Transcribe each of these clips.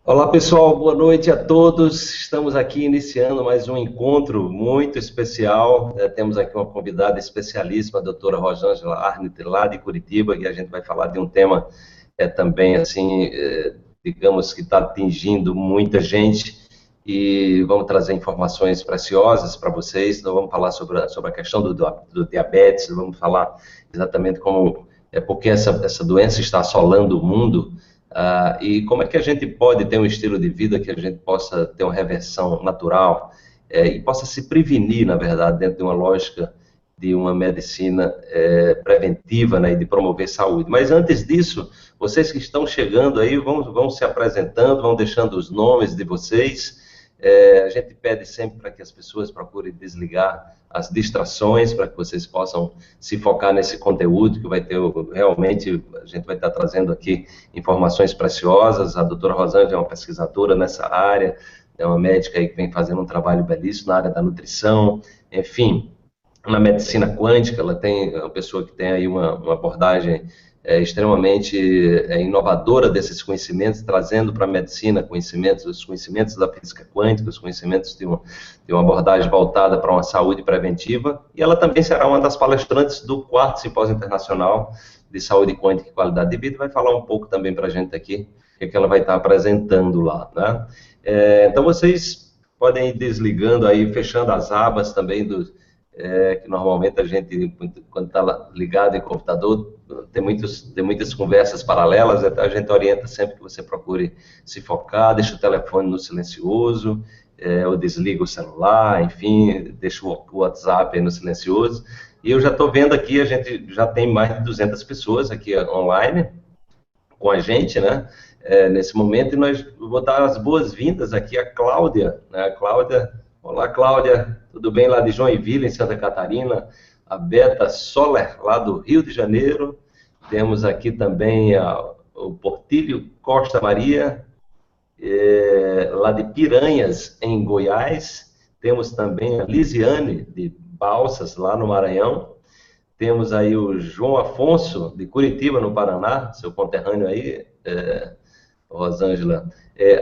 Olá pessoal, boa noite a todos. Estamos aqui iniciando mais um encontro muito especial. Temos aqui uma convidada especialíssima, a doutora Rosângela Arndt, lá de Curitiba, que a gente vai falar de um tema também assim, digamos que está atingindo muita gente e vamos trazer informações preciosas para vocês. Nós vamos falar sobre a questão do diabetes, vamos falar exatamente como porque essa doença está assolando o mundo. E como é que a gente pode ter um estilo de vida que a gente possa ter uma reversão natural e possa se prevenir, na verdade, dentro de uma lógica de uma medicina preventiva, né, e de promover saúde. Mas antes disso, vocês que estão chegando aí, vão se apresentando, vão deixando os nomes de vocês. A gente pede sempre para que as pessoas procurem desligar as distrações, para que vocês possam se focar nesse conteúdo que vai ter, realmente, a gente vai estar trazendo aqui informações preciosas. A doutora Rosângela é uma pesquisadora nessa área, é uma médica aí que vem fazendo um trabalho belíssimo na área da nutrição, enfim, na medicina quântica. Ela tem uma pessoa que tem aí uma abordagem extremamente inovadora desses conhecimentos, trazendo para a medicina os conhecimentos da física quântica, os conhecimentos de uma abordagem voltada para uma saúde preventiva. E ela também será uma das palestrantes do 4º Simpósio Internacional de Saúde Quântica e Qualidade de Vida, e vai falar um pouco também para a gente aqui, o que ela vai estar apresentando lá, né? Então vocês podem ir desligando aí, fechando as abas também que normalmente a gente, quando está ligado em computador, tem muitas conversas paralelas. Então a gente orienta sempre que você procure se focar, deixa o telefone no silencioso, ou desliga o celular, enfim, deixa o WhatsApp aí no silencioso. E eu já estou vendo aqui, a gente já tem mais de 200 pessoas aqui online com a gente, né? Nesse momento, e nós vou dar as boas-vindas aqui à Cláudia, né? A Cláudia, olá Cláudia, tudo bem lá de Joinville, em Santa Catarina? A Beta Soler, lá do Rio de Janeiro. Temos aqui também o Portílio Costa Maria, lá de Piranhas, em Goiás. Temos também a Lisiane, de Balsas, lá no Maranhão. Temos aí o João Afonso, de Curitiba, no Paraná, seu conterrâneo aí, Rosângela.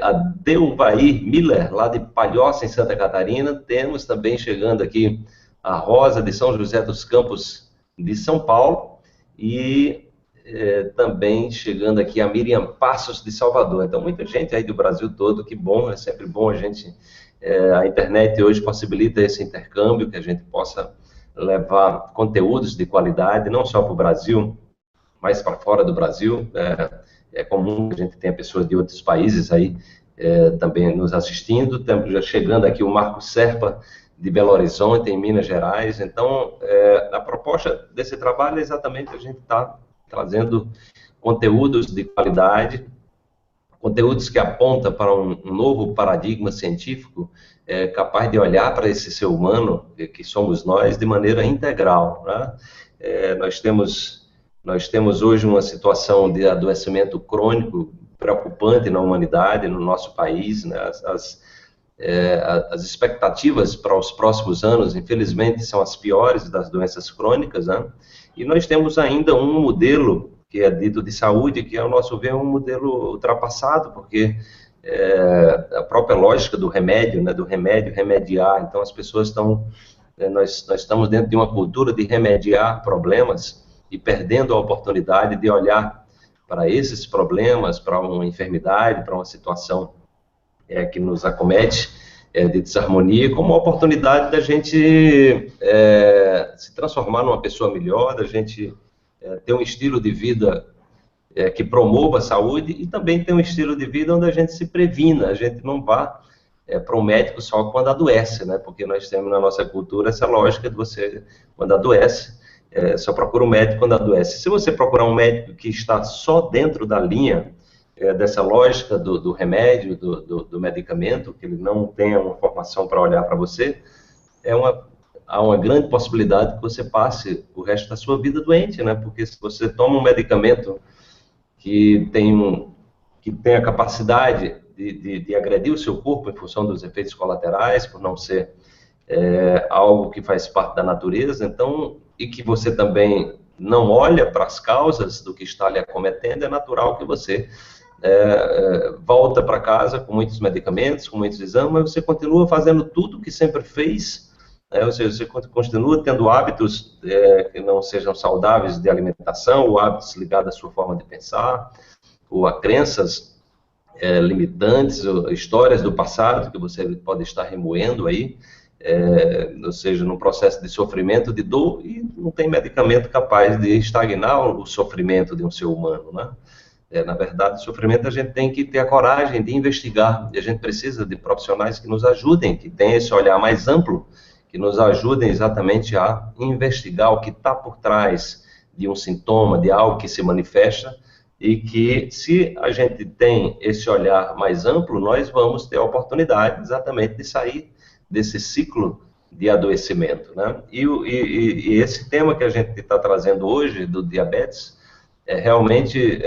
A Deuvair Miller, lá de Palhoça, em Santa Catarina. Temos também chegando aqui a Rosa, de São José dos Campos, de São Paulo. E também chegando aqui a Miriam Passos, de Salvador. Então, muita gente aí do Brasil todo, que bom, é sempre bom a gente... a internet hoje possibilita esse intercâmbio, que a gente possa levar conteúdos de qualidade, não só para o Brasil, mas para fora do Brasil. É comum que a gente tenha pessoas de outros países aí também nos assistindo. Estamos já chegando aqui o Marco Serpa, de Belo Horizonte, em Minas Gerais. Então, a proposta desse trabalho é exatamente a gente estar trazendo conteúdos de qualidade, conteúdos que apontam para um novo paradigma científico capaz de olhar para esse ser humano, que somos nós, de maneira integral, né? Nós temos hoje uma situação de adoecimento crônico preocupante na humanidade, no nosso país, né? As expectativas para os próximos anos, infelizmente, são as piores das doenças crônicas, né? E nós temos ainda um modelo que é dito de saúde, que, ao nosso ver, é um modelo ultrapassado, porque a própria lógica do remédio, né, do remédio, remediar. Então, as pessoas nós estamos dentro de uma cultura de remediar problemas e perdendo a oportunidade de olhar para esses problemas, para uma enfermidade, para uma situação que nos acomete, de desarmonia, como uma oportunidade da gente se transformar numa pessoa melhor, da gente ter um estilo de vida que promova a saúde, e também ter um estilo de vida onde a gente se previna, a gente não vá para um médico só quando adoece, né? Porque nós temos na nossa cultura essa lógica de você, quando adoece, só procura um médico quando adoece. Se você procurar um médico que está só dentro da linha dessa lógica do remédio, do medicamento, que ele não tenha uma formação para olhar para você, há uma grande possibilidade que você passe o resto da sua vida doente, né? Porque se você toma um medicamento que tem a capacidade de agredir o seu corpo em função dos efeitos colaterais, por não ser algo que faz parte da natureza, então, e que você também não olha para as causas do que está lhe acometendo, é natural que você volta para casa com muitos medicamentos, com muitos exames, mas você continua fazendo tudo o que sempre fez, você continua tendo hábitos que não sejam saudáveis de alimentação, ou hábitos ligados à sua forma de pensar, ou a crenças limitantes, ou histórias do passado que você pode estar remoendo aí, ou seja, num processo de sofrimento, de dor, e não tem medicamento capaz de estagnar o sofrimento de um ser humano, né? Na verdade, o sofrimento a gente tem que ter a coragem de investigar, e a gente precisa de profissionais que nos ajudem, que tenham esse olhar mais amplo, que nos ajudem exatamente a investigar o que está por trás de um sintoma, de algo que se manifesta, e que, se a gente tem esse olhar mais amplo, nós vamos ter a oportunidade exatamente de sair desse ciclo de adoecimento, né? E esse tema que a gente está trazendo hoje, do diabetes, realmente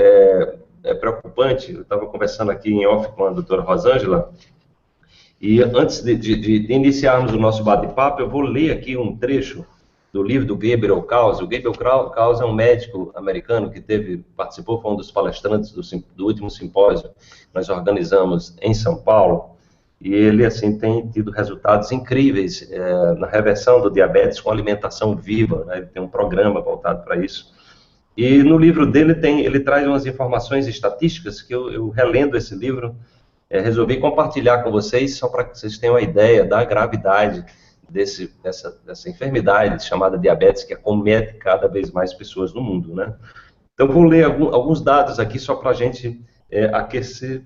preocupante. Eu estava conversando aqui em off com a doutora Rosângela, e antes de iniciarmos o nosso bate-papo, eu vou ler aqui um trecho do livro do Gabriel Caus. O Gabriel Caus é um médico americano que participou, foi um dos palestrantes do último simpósio que nós organizamos em São Paulo, e ele, assim, tem tido resultados incríveis na reversão do diabetes com alimentação viva, né? Ele tem um programa voltado para isso. E no livro dele ele traz umas informações estatísticas que eu relendo esse livro, resolvi compartilhar com vocês, só para que vocês tenham uma ideia da gravidade dessa enfermidade chamada diabetes, que acomete cada vez mais pessoas no mundo, né? Então, vou ler alguns dados aqui só para a gente aquecer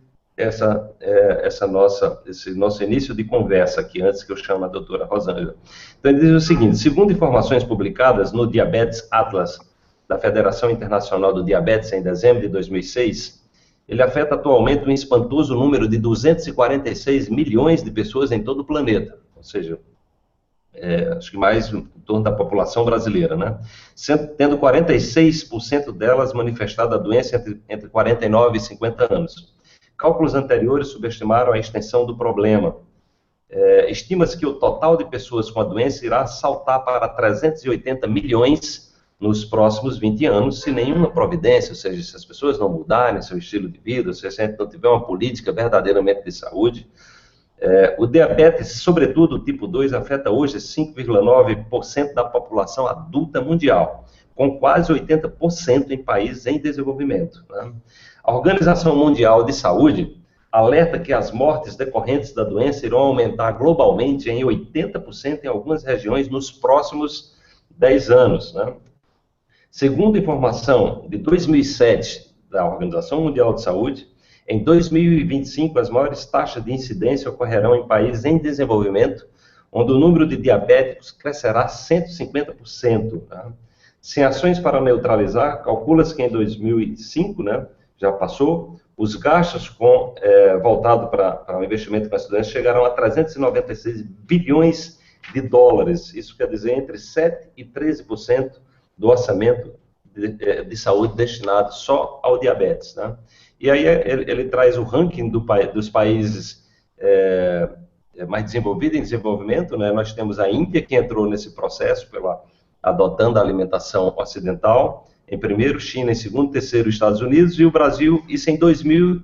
esse nosso início de conversa aqui, antes que eu chame a doutora Rosângela. Então, ele diz o seguinte: segundo informações publicadas no Diabetes Atlas da Federação Internacional do Diabetes em dezembro de 2006, ele afeta atualmente um espantoso número de 246 milhões de pessoas em todo o planeta, ou seja, acho que mais em torno da população brasileira, né? Tendo 46% delas manifestada a doença entre 49 e 50 anos. Cálculos anteriores subestimaram a extensão do problema. Estima-se que o total de pessoas com a doença irá saltar para 380 milhões nos próximos 20 anos, se nenhuma providência, ou seja, se as pessoas não mudarem seu estilo de vida, se a gente não tiver uma política verdadeiramente de saúde. O diabetes, sobretudo o tipo 2, afeta hoje 5,9% da população adulta mundial, com quase 80% em países em desenvolvimento, né? A Organização Mundial de Saúde alerta que as mortes decorrentes da doença irão aumentar globalmente em 80% em algumas regiões nos próximos 10 anos, né? Segundo informação de 2007 da Organização Mundial de Saúde, em 2025 as maiores taxas de incidência ocorrerão em países em desenvolvimento, onde o número de diabéticos crescerá 150%. Tá? Sem ações para neutralizar, calcula-se que em 2005, né, já passou, os gastos voltados para o investimento com as doenças chegarão a 396 bilhões de dólares. Isso quer dizer entre 7% e 13% do orçamento de saúde destinado só ao diabetes, né? E aí ele traz o ranking dos países mais desenvolvidos, em desenvolvimento, né? Nós temos a Índia, que entrou nesse processo adotando a alimentação ocidental, em primeiro, China em segundo, terceiro, Estados Unidos, e o Brasil, isso em 2000,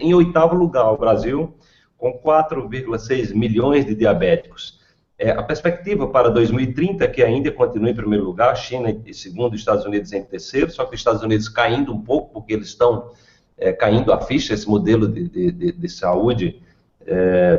em oitavo lugar, o Brasil, com 4,6 milhões de diabéticos. A perspectiva para 2030 é que a Índia continue em primeiro lugar, a China em segundo, os Estados Unidos em terceiro, só que os Estados Unidos caindo um pouco, porque eles estão caindo a ficha, esse modelo de saúde,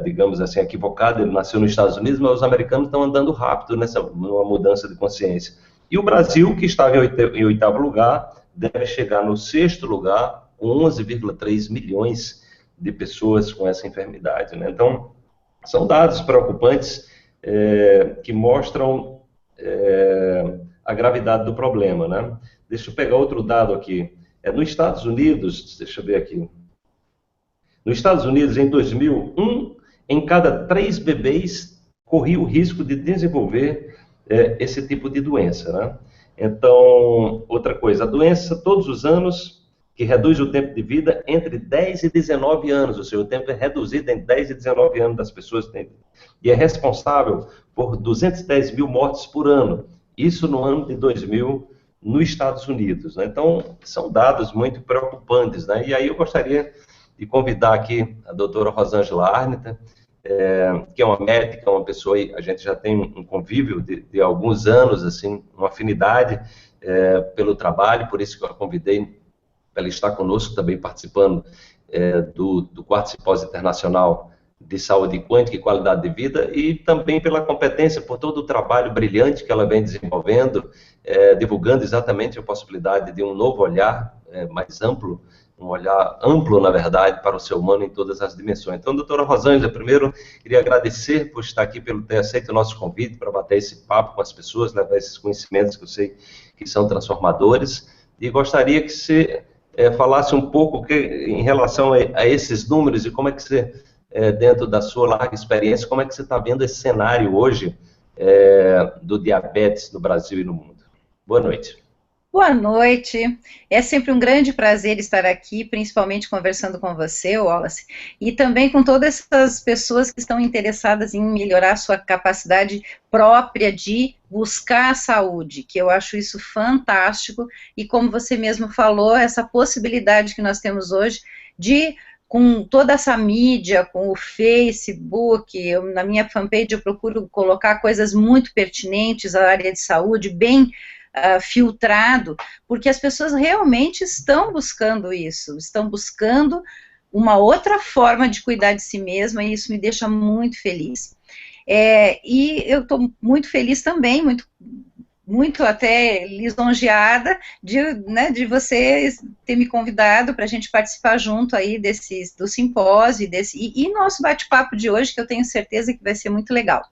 digamos assim, equivocado. Ele nasceu nos Estados Unidos, mas os americanos estão andando rápido numa mudança de consciência. E o Brasil, que estava em oitavo lugar, deve chegar no sexto lugar, com 11,3 milhões de pessoas com essa enfermidade, né? Então, são dados preocupantes, que mostram a gravidade do problema, né? Deixa eu pegar outro dado aqui. Nos Estados Unidos, deixa eu ver aqui. Nos Estados Unidos, em 2000, 1 em cada 3 bebês corria o risco de desenvolver esse tipo de doença, né? Então, outra coisa, a doença, todos os anos, que reduz o tempo de vida entre 10 e 19 anos, ou seja, o tempo é reduzido entre 10 e 19 anos das pessoas, e é responsável por 210 mil mortes por ano, isso no ano de 2000, nos Estados Unidos, né? Então, são dados muito preocupantes, né? E aí eu gostaria de convidar aqui a doutora Rosângela Arniter, que é uma médica, uma pessoa, a gente já tem um convívio de alguns anos, assim, uma afinidade pelo trabalho, por isso que eu a convidei para ela estar conosco também participando do quarto simpósio internacional de saúde quântica e qualidade de vida, e também pela competência, por todo o trabalho brilhante que ela vem desenvolvendo, divulgando exatamente a possibilidade de um novo olhar mais amplo, um olhar amplo, na verdade, para o ser humano em todas as dimensões. Então, doutora Rosângela, primeiro, queria agradecer por estar aqui, pelo ter aceito o nosso convite para bater esse papo com as pessoas, levar esses conhecimentos que eu sei que são transformadores, e gostaria que você falasse um pouco em relação a esses números e como é que você, dentro da sua larga experiência, como é que você está vendo esse cenário hoje do diabetes no Brasil e no mundo. Boa noite. Boa noite, é sempre um grande prazer estar aqui, principalmente conversando com você, Wallace, e também com todas essas pessoas que estão interessadas em melhorar sua capacidade própria de buscar a saúde, que eu acho isso fantástico, e como você mesmo falou, essa possibilidade que nós temos hoje de, com toda essa mídia, com o Facebook, na minha fanpage eu procuro colocar coisas muito pertinentes à área de saúde, bem filtrado, porque as pessoas realmente estão buscando isso, estão buscando uma outra forma de cuidar de si mesma, e isso me deixa muito feliz. E eu estou muito feliz também, muito até lisonjeada de você ter me convidado para a gente participar junto aí do simpósio e nosso bate-papo de hoje, que eu tenho certeza que vai ser muito legal.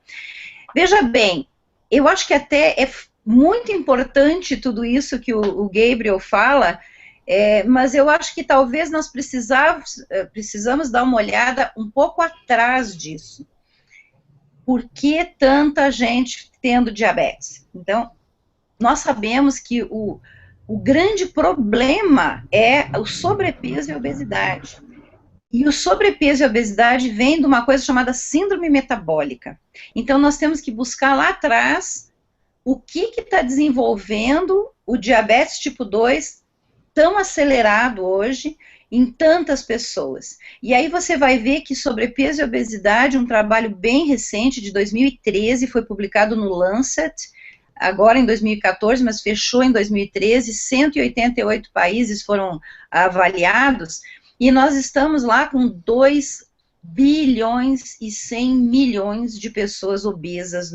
Veja bem, eu acho que até é muito importante tudo isso que o Gabriel fala, mas eu acho que talvez nós precisamos dar uma olhada um pouco atrás disso. Por que tanta gente tendo diabetes? Então, nós sabemos que o grande problema é o sobrepeso e a obesidade. E o sobrepeso e a obesidade vem de uma coisa chamada síndrome metabólica. Então, nós temos que buscar lá atrás o que está desenvolvendo o diabetes tipo 2 tão acelerado hoje em tantas pessoas. E aí você vai ver que sobrepeso e obesidade, um trabalho bem recente, de 2013, foi publicado no Lancet, agora em 2014, mas fechou em 2013, 188 países foram avaliados, e nós estamos lá com 2 bilhões e 100 milhões de pessoas obesas,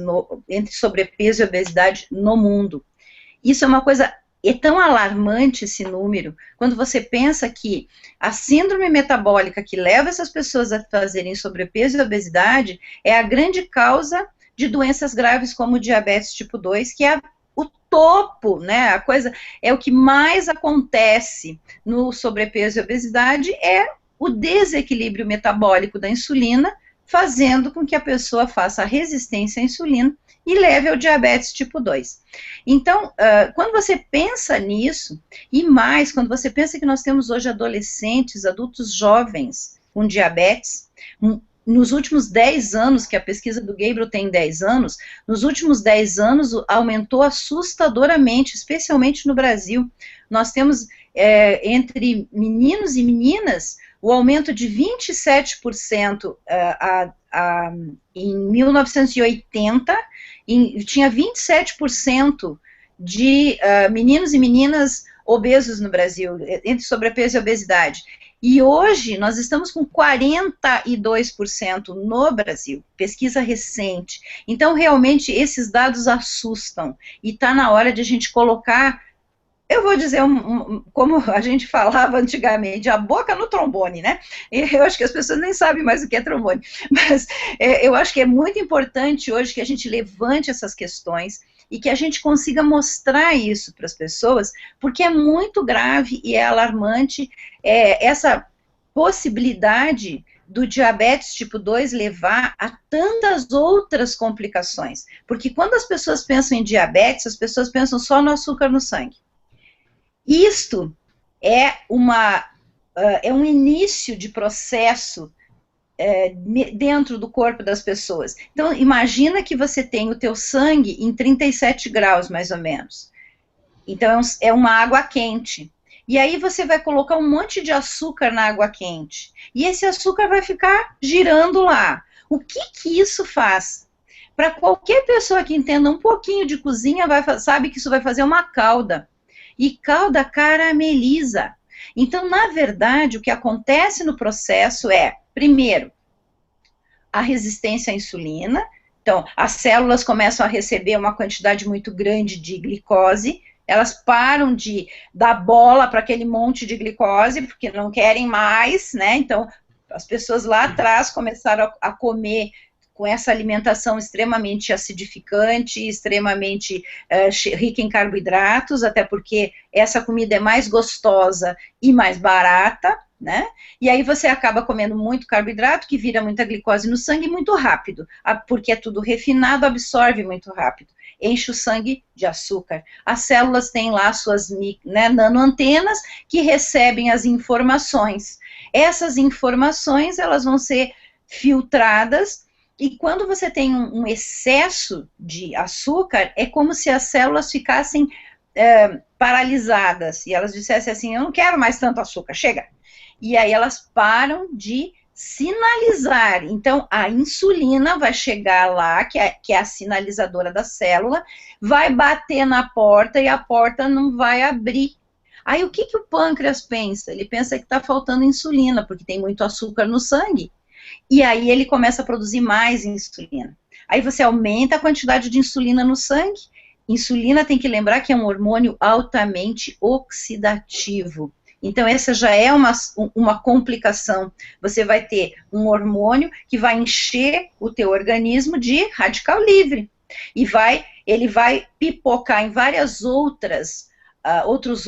entre sobrepeso e obesidade no mundo. Isso é uma coisa, é tão alarmante esse número, quando você pensa que a síndrome metabólica que leva essas pessoas a fazerem sobrepeso e obesidade é a grande causa de doenças graves como o diabetes tipo 2, que é o topo, né, a coisa, é o que mais acontece no sobrepeso e obesidade, o desequilíbrio metabólico da insulina, fazendo com que a pessoa faça a resistência à insulina e leve ao diabetes tipo 2. Então, quando você pensa nisso, e mais, quando você pensa que nós temos hoje adolescentes, adultos jovens com diabetes, nos últimos 10 anos, que a pesquisa do Gabriel tem 10 anos, nos últimos 10 anos aumentou assustadoramente, especialmente no Brasil. Nós temos, entre meninos e meninas, o aumento de 27% em 1980, tinha 27% de meninos e meninas obesos no Brasil, entre sobrepeso e obesidade. E hoje nós estamos com 42% no Brasil, pesquisa recente. Então, realmente, esses dados assustam. E está na hora de a gente colocar, eu vou dizer, como a gente falava antigamente, a boca no trombone, né? Eu acho que as pessoas nem sabem mais o que é trombone. Mas eu acho que é muito importante hoje que a gente levante essas questões e que a gente consiga mostrar isso para as pessoas, porque é muito grave e é alarmante essa possibilidade do diabetes tipo 2 levar a tantas outras complicações. Porque quando as pessoas pensam em diabetes, as pessoas pensam só no açúcar no sangue. Isto é um início de processo dentro do corpo das pessoas. Então, imagina que você tem o teu sangue em 37 graus, mais ou menos. Então, é uma água quente. E aí você vai colocar um monte de açúcar na água quente. E esse açúcar vai ficar girando lá. O que que isso faz? Para qualquer pessoa que entenda um pouquinho de cozinha, sabe que isso vai fazer uma calda. E calda carameliza. Então, na verdade, o que acontece no processo é, primeiro, a resistência à insulina. Então, as células começam a receber uma quantidade muito grande de glicose, elas param de dar bola para aquele monte de glicose, porque não querem mais, né? Então, as pessoas lá atrás começaram a comer com essa alimentação extremamente acidificante, extremamente rica em carboidratos, até porque essa comida é mais gostosa e mais barata, né? E aí você acaba comendo muito carboidrato, que vira muita glicose no sangue muito rápido, porque é tudo refinado, absorve muito rápido, enche o sangue de açúcar. As células têm lá suas nanoantenas que recebem as informações. Essas informações, elas vão ser filtradas, e quando você tem um excesso de açúcar, é como se as células ficassem paralisadas, e elas dissessem assim, eu não quero mais tanto açúcar, chega. E aí elas param de sinalizar. Então, a insulina vai chegar lá, que é a sinalizadora da célula, vai bater na porta e a porta não vai abrir. Aí, o que o pâncreas pensa? Ele pensa que está faltando insulina, porque tem muito açúcar no sangue. E aí ele começa a produzir mais insulina. Aí você aumenta a quantidade de insulina no sangue. Insulina, tem que lembrar que é um hormônio altamente oxidativo. Então, essa já é uma complicação. Você vai ter um hormônio que vai encher o teu organismo de radical livre. E ele vai pipocar em várias outros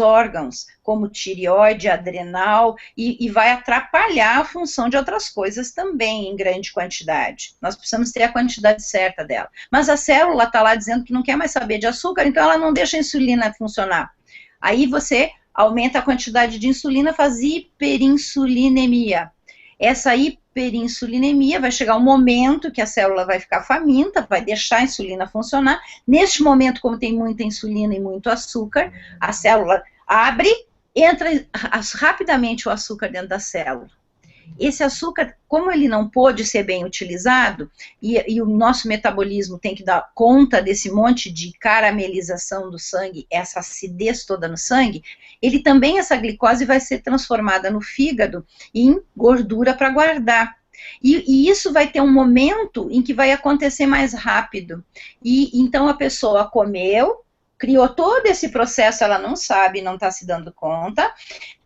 órgãos, como tireoide, adrenal, e vai atrapalhar a função de outras coisas também, em grande quantidade. Nós precisamos ter a quantidade certa dela. Mas a célula está lá dizendo que não quer mais saber de açúcar, então ela não deixa a insulina funcionar. Aí você aumenta a quantidade de insulina, faz hiperinsulinemia. Essa hiperinsulinemia vai chegar um momento que a célula vai ficar faminta, vai deixar a insulina funcionar. Neste momento, como tem muita insulina e muito açúcar, a célula abre, entra rapidamente o açúcar dentro da célula. Esse açúcar, como ele não pôde ser bem utilizado, e o nosso metabolismo tem que dar conta desse monte de caramelização do sangue, essa acidez toda no sangue, essa glicose vai ser transformada no fígado em gordura para guardar. E isso vai ter um momento em que vai acontecer mais rápido. E então a pessoa comeu, criou todo esse processo, ela não sabe, não está se dando conta.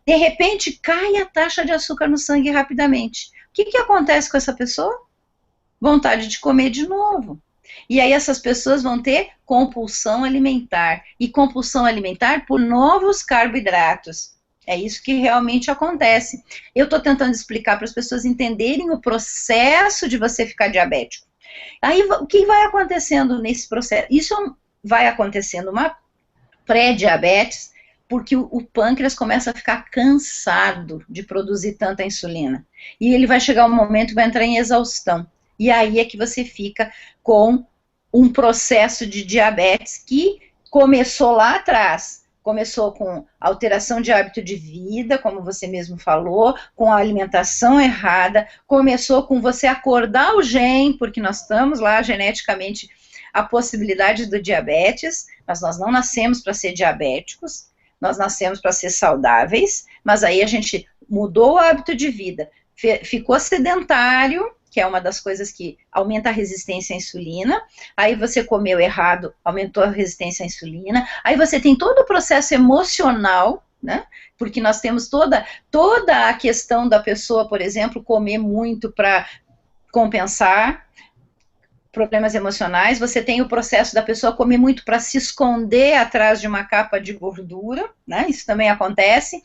De repente, cai a taxa de açúcar no sangue rapidamente. O que acontece com essa pessoa? Vontade de comer de novo. E aí essas pessoas vão ter compulsão alimentar. E compulsão alimentar por novos carboidratos. É isso que realmente acontece. Eu estou tentando explicar para as pessoas entenderem o processo de você ficar diabético. Aí, o que vai acontecendo nesse processo? Isso vai acontecendo uma pré-diabetes, porque o pâncreas começa a ficar cansado de produzir tanta insulina. E ele vai chegar um momento que vai entrar em exaustão. E aí é que você fica com um processo de diabetes que começou lá atrás. Começou com alteração de hábito de vida, como você mesmo falou, com a alimentação errada, começou com você acordar o gene, porque nós estamos lá geneticamente a possibilidade do diabetes, mas nós não nascemos para ser diabéticos, nós nascemos para ser saudáveis, mas aí a gente mudou o hábito de vida, ficou sedentário, que é uma das coisas que aumenta a resistência à insulina, aí você comeu errado, aumentou a resistência à insulina, aí você tem todo o processo emocional, né, porque nós temos toda a questão da pessoa, por exemplo, comer muito para compensar problemas emocionais, você tem o processo da pessoa comer muito para se esconder atrás de uma capa de gordura, né, isso também acontece.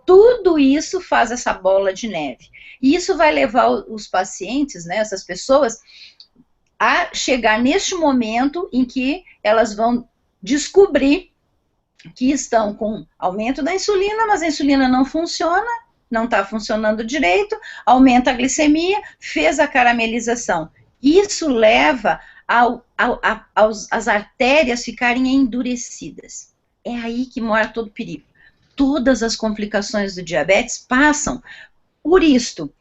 Tudo isso faz essa bola de neve. E isso vai levar os pacientes, né, essas pessoas, a chegar neste momento em que elas vão descobrir que estão com aumento da insulina, mas a insulina não funciona, não está funcionando direito, aumenta a glicemia, fez a caramelização. Isso leva as artérias ficarem endurecidas. É aí que mora todo o perigo. todas as complicações do diabetes passam por isto,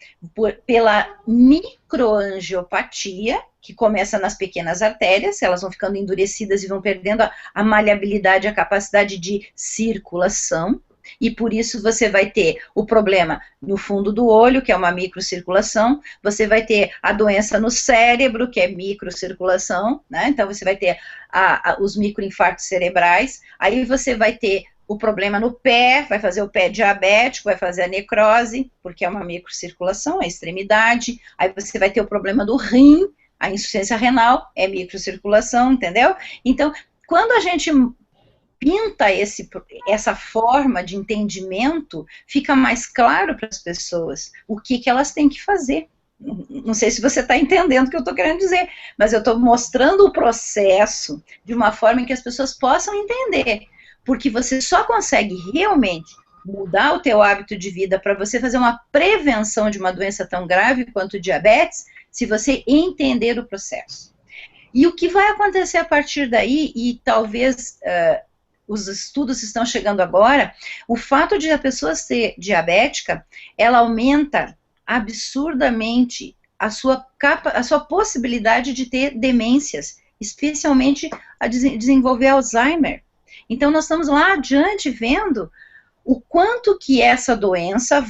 pela microangiopatia, que começa nas pequenas artérias, elas vão ficando endurecidas e vão perdendo a maleabilidade, a capacidade de circulação, e por isso você vai ter o problema no fundo do olho, que é uma microcirculação, você vai ter a doença no cérebro, que é microcirculação, né? Então você vai ter os microinfartos cerebrais, aí você vai ter o problema no pé, vai fazer o pé diabético, vai fazer a necrose, porque é uma microcirculação, a extremidade, aí você vai ter o problema do rim, a insuficiência renal, é microcirculação, entendeu? Então, quando a gente pinta essa forma de entendimento, fica mais claro para as pessoas o que elas têm que fazer. Não sei se você está entendendo o que eu estou querendo dizer, mas eu estou mostrando o processo de uma forma em que as pessoas possam entender, porque você só consegue realmente mudar o teu hábito de vida para você fazer uma prevenção de uma doença tão grave quanto o diabetes, se você entender o processo. E o que vai acontecer a partir daí, e talvez os estudos estão chegando agora, o fato de a pessoa ser diabética, ela aumenta absurdamente a sua possibilidade de ter demências, especialmente a desenvolver Alzheimer. Então, nós estamos lá adiante vendo o quanto que essa doença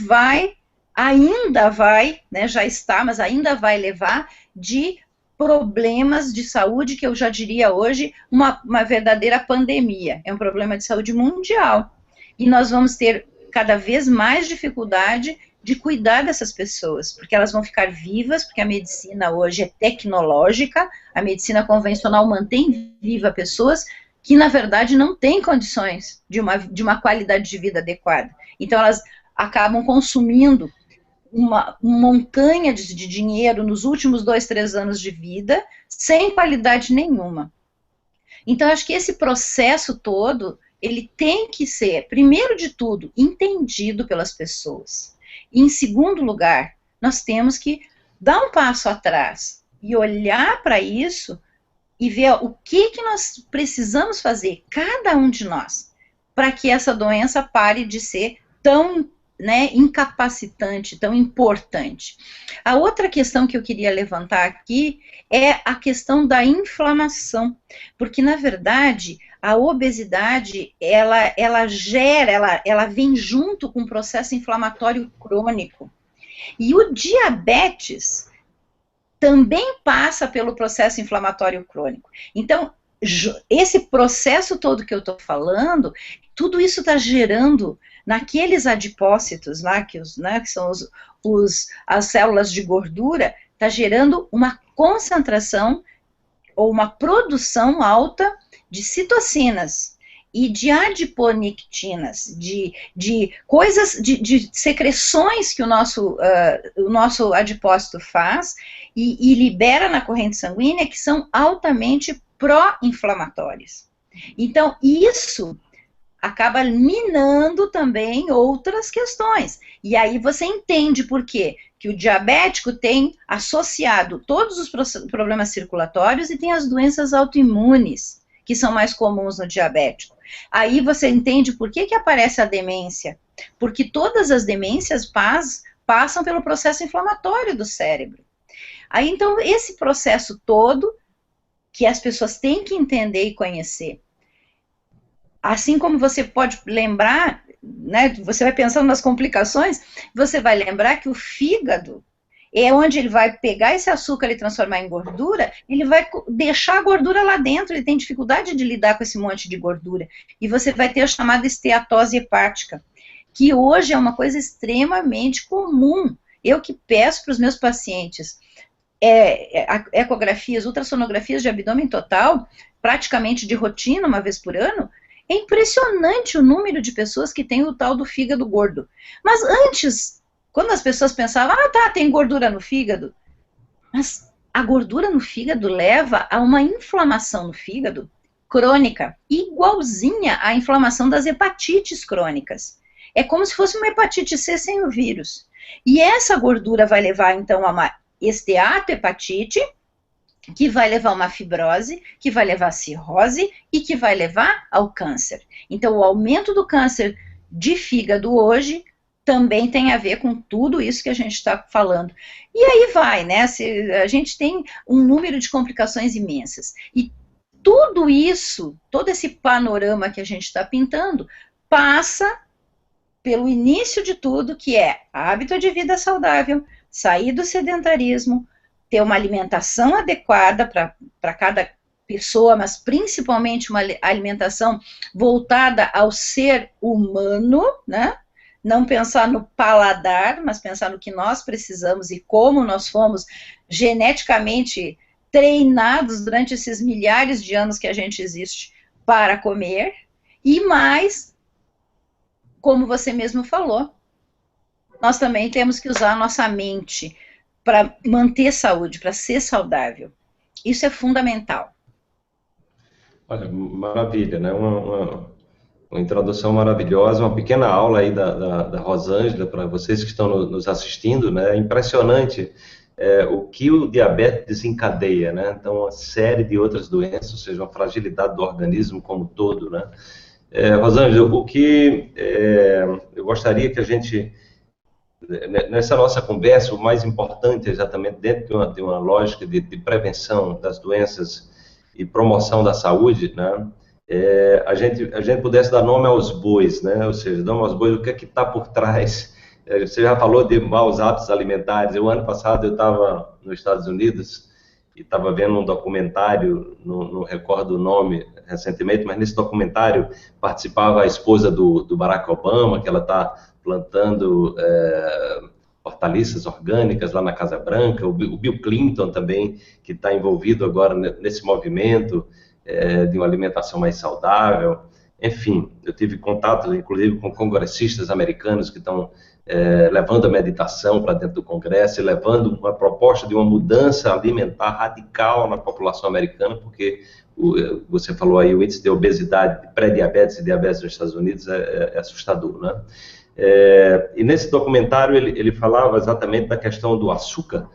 ainda vai, né, já está, mas ainda vai levar de problemas de saúde, que eu já diria hoje, uma verdadeira pandemia. É um problema de saúde mundial. E nós vamos ter cada vez mais dificuldade de cuidar dessas pessoas, porque elas vão ficar vivas, porque a medicina hoje é tecnológica, a medicina convencional mantém viva pessoas que, na verdade, não têm condições de uma qualidade de vida adequada. Então, elas acabam consumindo uma montanha de dinheiro nos últimos 2, 3 anos de vida, sem qualidade nenhuma. Então, acho que esse processo todo, ele tem que ser, primeiro de tudo, entendido pelas pessoas. E, em segundo lugar, nós temos que dar um passo atrás e olhar para isso e ver o que nós precisamos fazer, cada um de nós, para que essa doença pare de ser tão, né, incapacitante, tão importante. A outra questão que eu queria levantar aqui é a questão da inflamação, porque, na verdade, a obesidade, ela vem junto com o processo inflamatório crônico. E o diabetes também passa pelo processo inflamatório crônico. Então, esse processo todo que eu estou falando, tudo isso está gerando naqueles adipócitos lá, que são as células de gordura, está gerando uma concentração ou uma produção alta de citocinas e de adiponectinas, de coisas, de secreções que o nosso adipócito faz e libera na corrente sanguínea, que são altamente pró-inflamatórias. Então, isso acaba minando também outras questões. E aí você entende por quê? Que o diabético tem associado todos os problemas circulatórios e tem as doenças autoimunes, que são mais comuns no diabético. Aí você entende por que aparece a demência. Porque todas as demências passam pelo processo inflamatório do cérebro. Aí, então, esse processo todo, que as pessoas têm que entender e conhecer. Assim como você pode lembrar, né, você vai pensando nas complicações, você vai lembrar que o fígado é onde ele vai pegar esse açúcar e transformar em gordura, ele vai deixar a gordura lá dentro, ele tem dificuldade de lidar com esse monte de gordura. E você vai ter a chamada esteatose hepática, que hoje é uma coisa extremamente comum. Eu que peço para os meus pacientes ecografias, ultrassonografias de abdômen total, praticamente de rotina, uma vez por ano. É impressionante o número de pessoas que tem o tal do fígado gordo. Mas antes, quando as pessoas pensavam, tem gordura no fígado, mas a gordura no fígado leva a uma inflamação no fígado crônica, igualzinha à inflamação das hepatites crônicas. É como se fosse uma hepatite C sem o vírus. E essa gordura vai levar, então, a uma esteatohepatite, que vai levar a uma fibrose, que vai levar a cirrose e que vai levar ao câncer. Então, o aumento do câncer de fígado hoje também tem a ver com tudo isso que a gente está falando. E aí vai, né? A gente tem um número de complicações imensas. E tudo isso, todo esse panorama que a gente está pintando, passa pelo início de tudo, que é hábito de vida saudável, sair do sedentarismo, ter uma alimentação adequada para cada pessoa, mas principalmente uma alimentação voltada ao ser humano, né? Não pensar no paladar, mas pensar no que nós precisamos e como nós fomos geneticamente treinados durante esses milhares de anos que a gente existe para comer, e mais, como você mesmo falou, nós também temos que usar a nossa mente para manter saúde, para ser saudável. Isso é fundamental. Olha, maravilha, né? Uma introdução maravilhosa, uma pequena aula aí da Rosângela para vocês que estão nos assistindo, né? É impressionante o que o diabetes desencadeia, né? Então, uma série de outras doenças, ou seja, uma fragilidade do organismo como um todo, né? Rosângela, o que eu gostaria que a gente, nessa nossa conversa, o mais importante exatamente dentro de uma lógica de prevenção das doenças e promoção da saúde, né? A gente pudesse dar nome aos bois, né? Ou seja, dar nome aos bois, o que é que está por trás. Você já falou de maus hábitos alimentares. O ano passado eu estava nos Estados Unidos e estava vendo um documentário, não recordo o nome recentemente, mas nesse documentário participava a esposa do Barack Obama, que ela está plantando hortaliças orgânicas lá na Casa Branca, o Bill Clinton também, que está envolvido agora nesse movimento de uma alimentação mais saudável. Enfim, eu tive contato, inclusive, com congressistas americanos que estão levando a meditação para dentro do Congresso e levando uma proposta de uma mudança alimentar radical na população americana, porque você falou aí, o índice de obesidade, de pré-diabetes e diabetes nos Estados Unidos é assustador, né? E nesse documentário ele falava exatamente da questão do açúcar,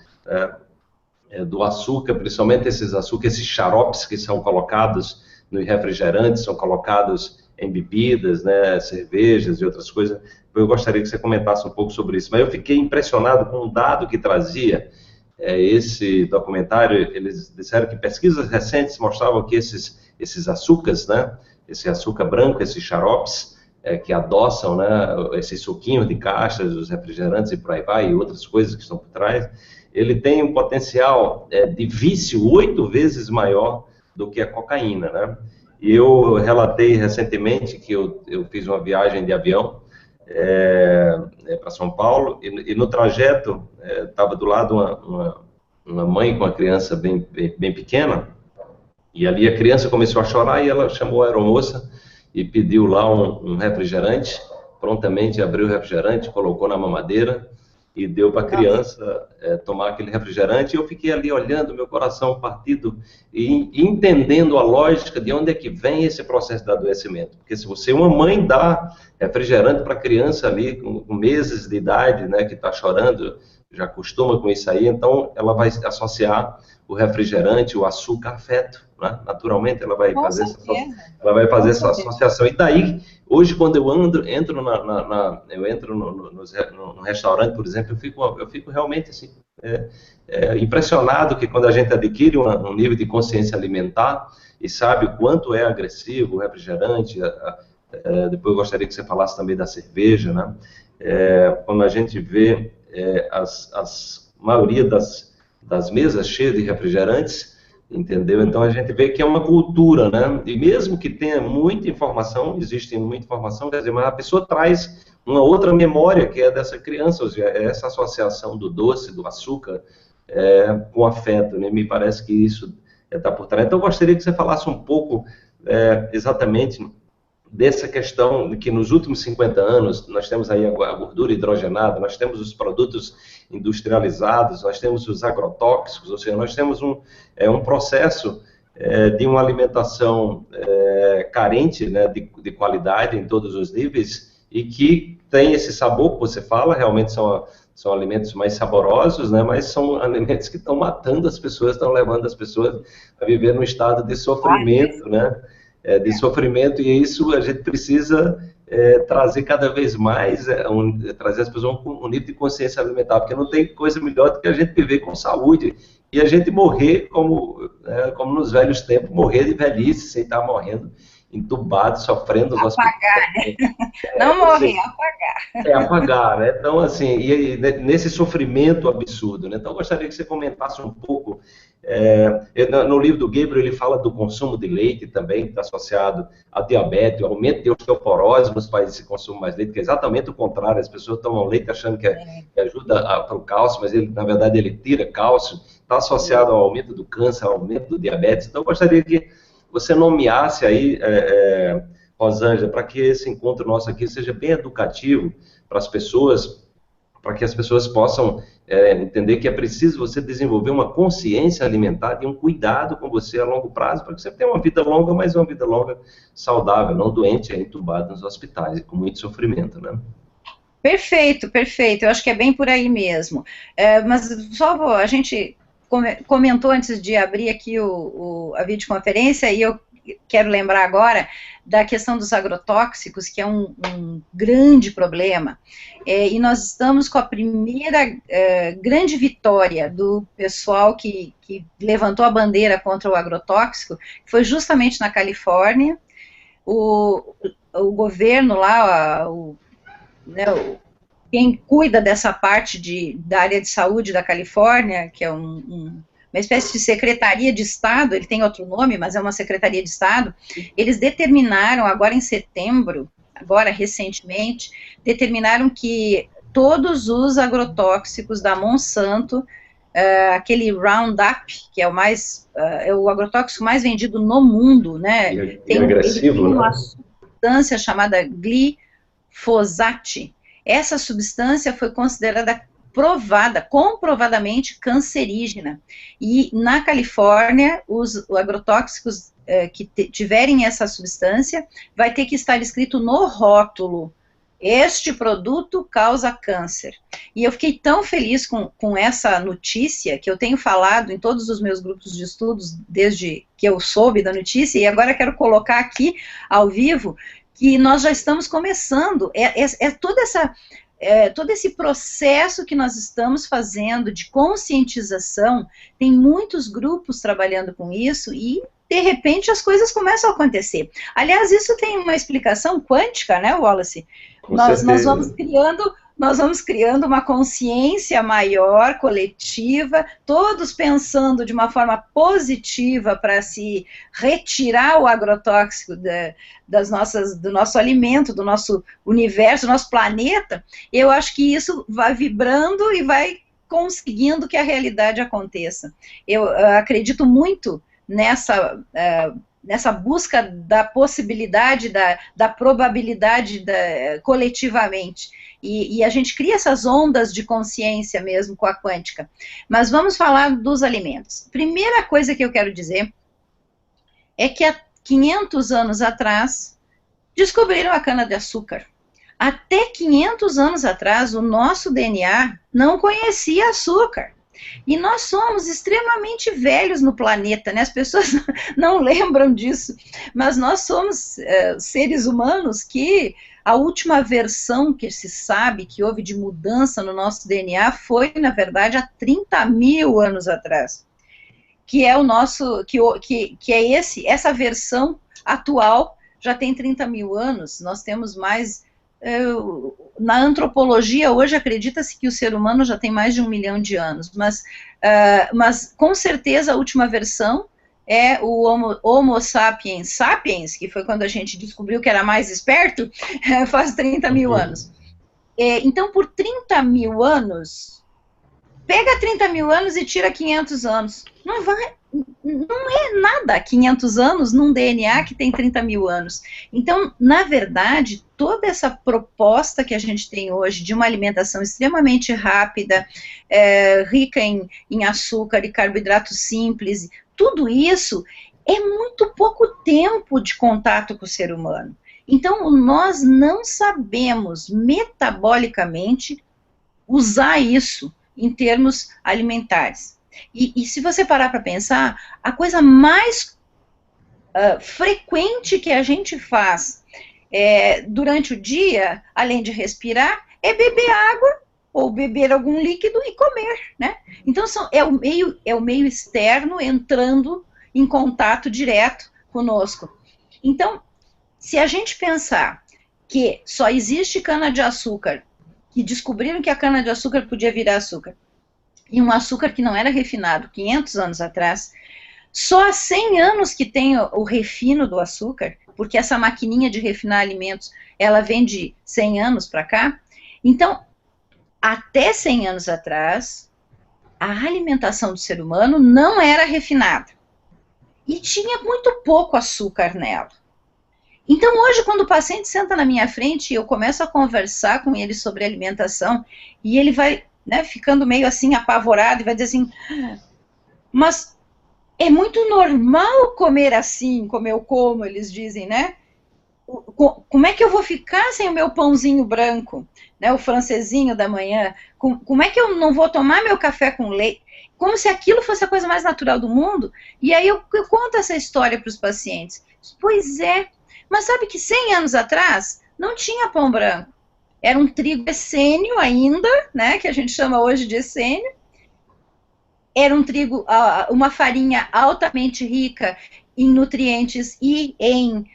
principalmente esses açúcares, esses xaropes que são colocados nos refrigerantes, são colocados em bebidas, né, cervejas e outras coisas. Eu gostaria que você comentasse um pouco sobre isso. Mas eu fiquei impressionado com um dado que trazia esse documentário. Eles disseram que pesquisas recentes mostravam que esses açúcares, né, esse açúcar branco, esses xaropes, que adoçam, né, esses suquinhos de caixas, os refrigerantes e por aí vai, e outras coisas que estão por trás, ele tem um potencial de vício 8 vezes maior do que a cocaína, né? E eu relatei recentemente que eu fiz uma viagem de avião para São Paulo, e no trajeto estava do lado uma mãe com uma criança bem pequena, e ali a criança começou a chorar e ela chamou a aeromoça e pediu lá um refrigerante, prontamente abriu o refrigerante, colocou na mamadeira e deu para a criança tomar aquele refrigerante. E eu fiquei ali olhando, meu coração partido e entendendo a lógica de onde é que vem esse processo de adoecimento. Porque se uma mãe dá refrigerante para a criança ali com meses de idade, né, que está chorando, já acostuma com isso aí, então ela vai associar o refrigerante, o açúcar, afeto, né? Naturalmente ela vai fazer essa associação. E daí, hoje quando eu entro no restaurante, por exemplo, eu fico realmente assim, impressionado que quando a gente adquire um nível de consciência alimentar e sabe o quanto é agressivo o refrigerante, depois eu gostaria que você falasse também da cerveja, né? Quando a gente vê a maioria das mesas cheias de refrigerantes, entendeu? Então a gente vê que é uma cultura, né? E mesmo que tenha muita informação, existe muita informação, quer dizer, mas a pessoa traz uma outra memória que é dessa criança, ou seja, essa associação do doce, do açúcar, com afeto, né? Me parece que isso está por trás. Então eu gostaria que você falasse um pouco exatamente dessa questão de que nos últimos 50 anos nós temos aí a gordura hidrogenada, nós temos os produtos industrializados, nós temos os agrotóxicos, ou seja, nós temos um processo de uma alimentação carente, né, de qualidade em todos os níveis e que tem esse sabor que você fala, realmente são alimentos mais saborosos, né, mas são alimentos que estão matando as pessoas, estão levando as pessoas a viver num estado de sofrimento, né? De sofrimento, e isso a gente precisa trazer cada vez mais, trazer as pessoas com um nível de consciência alimentar, porque não tem coisa melhor do que a gente viver com saúde e a gente morrer como nos velhos tempos, morrer de velhice, sem estar morrendo entubado, sofrendo nos hospitais. Apagar, né? Não morrer, apagar. Apagar, né? Então, assim, e nesse sofrimento absurdo, né? Então, eu gostaria que você comentasse um pouco. No livro do Gabriel, ele fala do consumo de leite também, que está associado a diabetes, ao aumento de osteoporose nos países que consumem mais leite, que é exatamente o contrário. As pessoas tomam leite achando que ajuda para o cálcio, mas na verdade ele tira cálcio. Está associado ao aumento do câncer, ao aumento do diabetes. Então, eu gostaria que você nomeasse aí, Rosângela, para que esse encontro nosso aqui seja bem educativo para as pessoas, para que as pessoas possam entender que é preciso você desenvolver uma consciência alimentar e um cuidado com você a longo prazo, para que você tenha uma vida longa, mas uma vida longa saudável, não doente, entubado nos hospitais e com muito sofrimento, né? Perfeito, perfeito. Eu acho que é bem por aí mesmo. Mas só a gente comentou antes de abrir aqui a videoconferência, e eu quero lembrar agora da questão dos agrotóxicos, que é um grande problema, e nós estamos com a primeira grande vitória do pessoal que levantou a bandeira contra o agrotóxico, que foi justamente na Califórnia. O governo lá, quem cuida dessa parte da área de saúde da Califórnia, que é uma espécie de secretaria de Estado, ele tem outro nome, mas é uma secretaria de Estado, eles determinaram, agora em setembro, agora recentemente, determinaram que todos os agrotóxicos da Monsanto, aquele Roundup, que é o agrotóxico mais vendido no mundo, né? Tem agressivo, uma substância chamada glifosato. Essa substância foi considerada comprovadamente cancerígena. E na Califórnia, os agrotóxicos que tiverem essa substância, vai ter que estar escrito no rótulo: este produto causa câncer. E eu fiquei tão feliz com essa notícia, que eu tenho falado em todos os meus grupos de estudos, desde que eu soube da notícia, e agora quero colocar aqui, ao vivo, que nós já estamos começando, todo esse processo que nós estamos fazendo de conscientização, tem muitos grupos trabalhando com isso e, de repente, as coisas começam a acontecer. Aliás, isso tem uma explicação quântica, né, Wallace? Nós vamos criando uma consciência maior, coletiva, todos pensando de uma forma positiva para se retirar o agrotóxico do nosso alimento, do nosso universo, do nosso planeta. Eu acho que isso vai vibrando e vai conseguindo que a realidade aconteça. Eu acredito muito nessa busca da possibilidade, da probabilidade coletivamente. E a gente cria essas ondas de consciência mesmo com a quântica. Mas vamos falar dos alimentos. Primeira coisa que eu quero dizer é que há 500 anos atrás descobriram a cana-de-açúcar. Até 500 anos atrás, o nosso DNA não conhecia açúcar. E nós somos extremamente velhos no planeta, né? As pessoas não lembram disso, mas nós somos seres humanos que a última versão que se sabe que houve de mudança no nosso DNA foi, na verdade, há 30 mil anos atrás, que é o nosso, essa versão atual já tem 30 mil anos. Nós temos mais... na antropologia, hoje, acredita-se que o ser humano já tem mais de 1 milhão de anos, mas com certeza a última versão é o Homo sapiens sapiens, que foi quando a gente descobriu que era mais esperto, faz 30 mil anos. Então, por 30 mil anos, pega 30 mil anos e tira 500 anos. Não é nada 500 anos num DNA que tem 30 mil anos. Então, na verdade, toda essa proposta que a gente tem hoje de uma alimentação extremamente rápida, rica em açúcar e carboidratos simples, tudo isso é muito pouco tempo de contato com o ser humano. Então, nós não sabemos metabolicamente usar isso em termos alimentares. E se você parar para pensar, a coisa mais frequente que a gente faz durante o dia, além de respirar, é beber água ou beber algum líquido e comer, né? Então é o meio externo entrando em contato direto conosco. Então, se a gente pensar que só existe cana-de-açúcar, que descobriram que a cana-de-açúcar podia virar açúcar, e um açúcar que não era refinado 500 anos atrás, só há 100 anos que tem o refino do açúcar, porque essa maquininha de refinar alimentos, ela vem de 100 anos para cá. Então, até 100 anos atrás, a alimentação do ser humano não era refinada. E tinha muito pouco açúcar nela. Então, hoje, quando o paciente senta na minha frente e eu começo a conversar com ele sobre alimentação, e ele vai, né, ficando meio assim apavorado e vai dizer assim, mas é muito normal comer assim, como eu como, eles dizem, né? Como é que eu vou ficar sem o meu pãozinho branco, né, o francesinho da manhã? Como é que eu não vou tomar meu café com leite? Como se aquilo fosse a coisa mais natural do mundo. E aí eu conto essa história para os pacientes. Pois é, mas sabe que 100 anos atrás não tinha pão branco. Era um trigo essênio ainda, né, que a gente chama hoje de essênio. Era um trigo, uma farinha altamente rica em nutrientes e em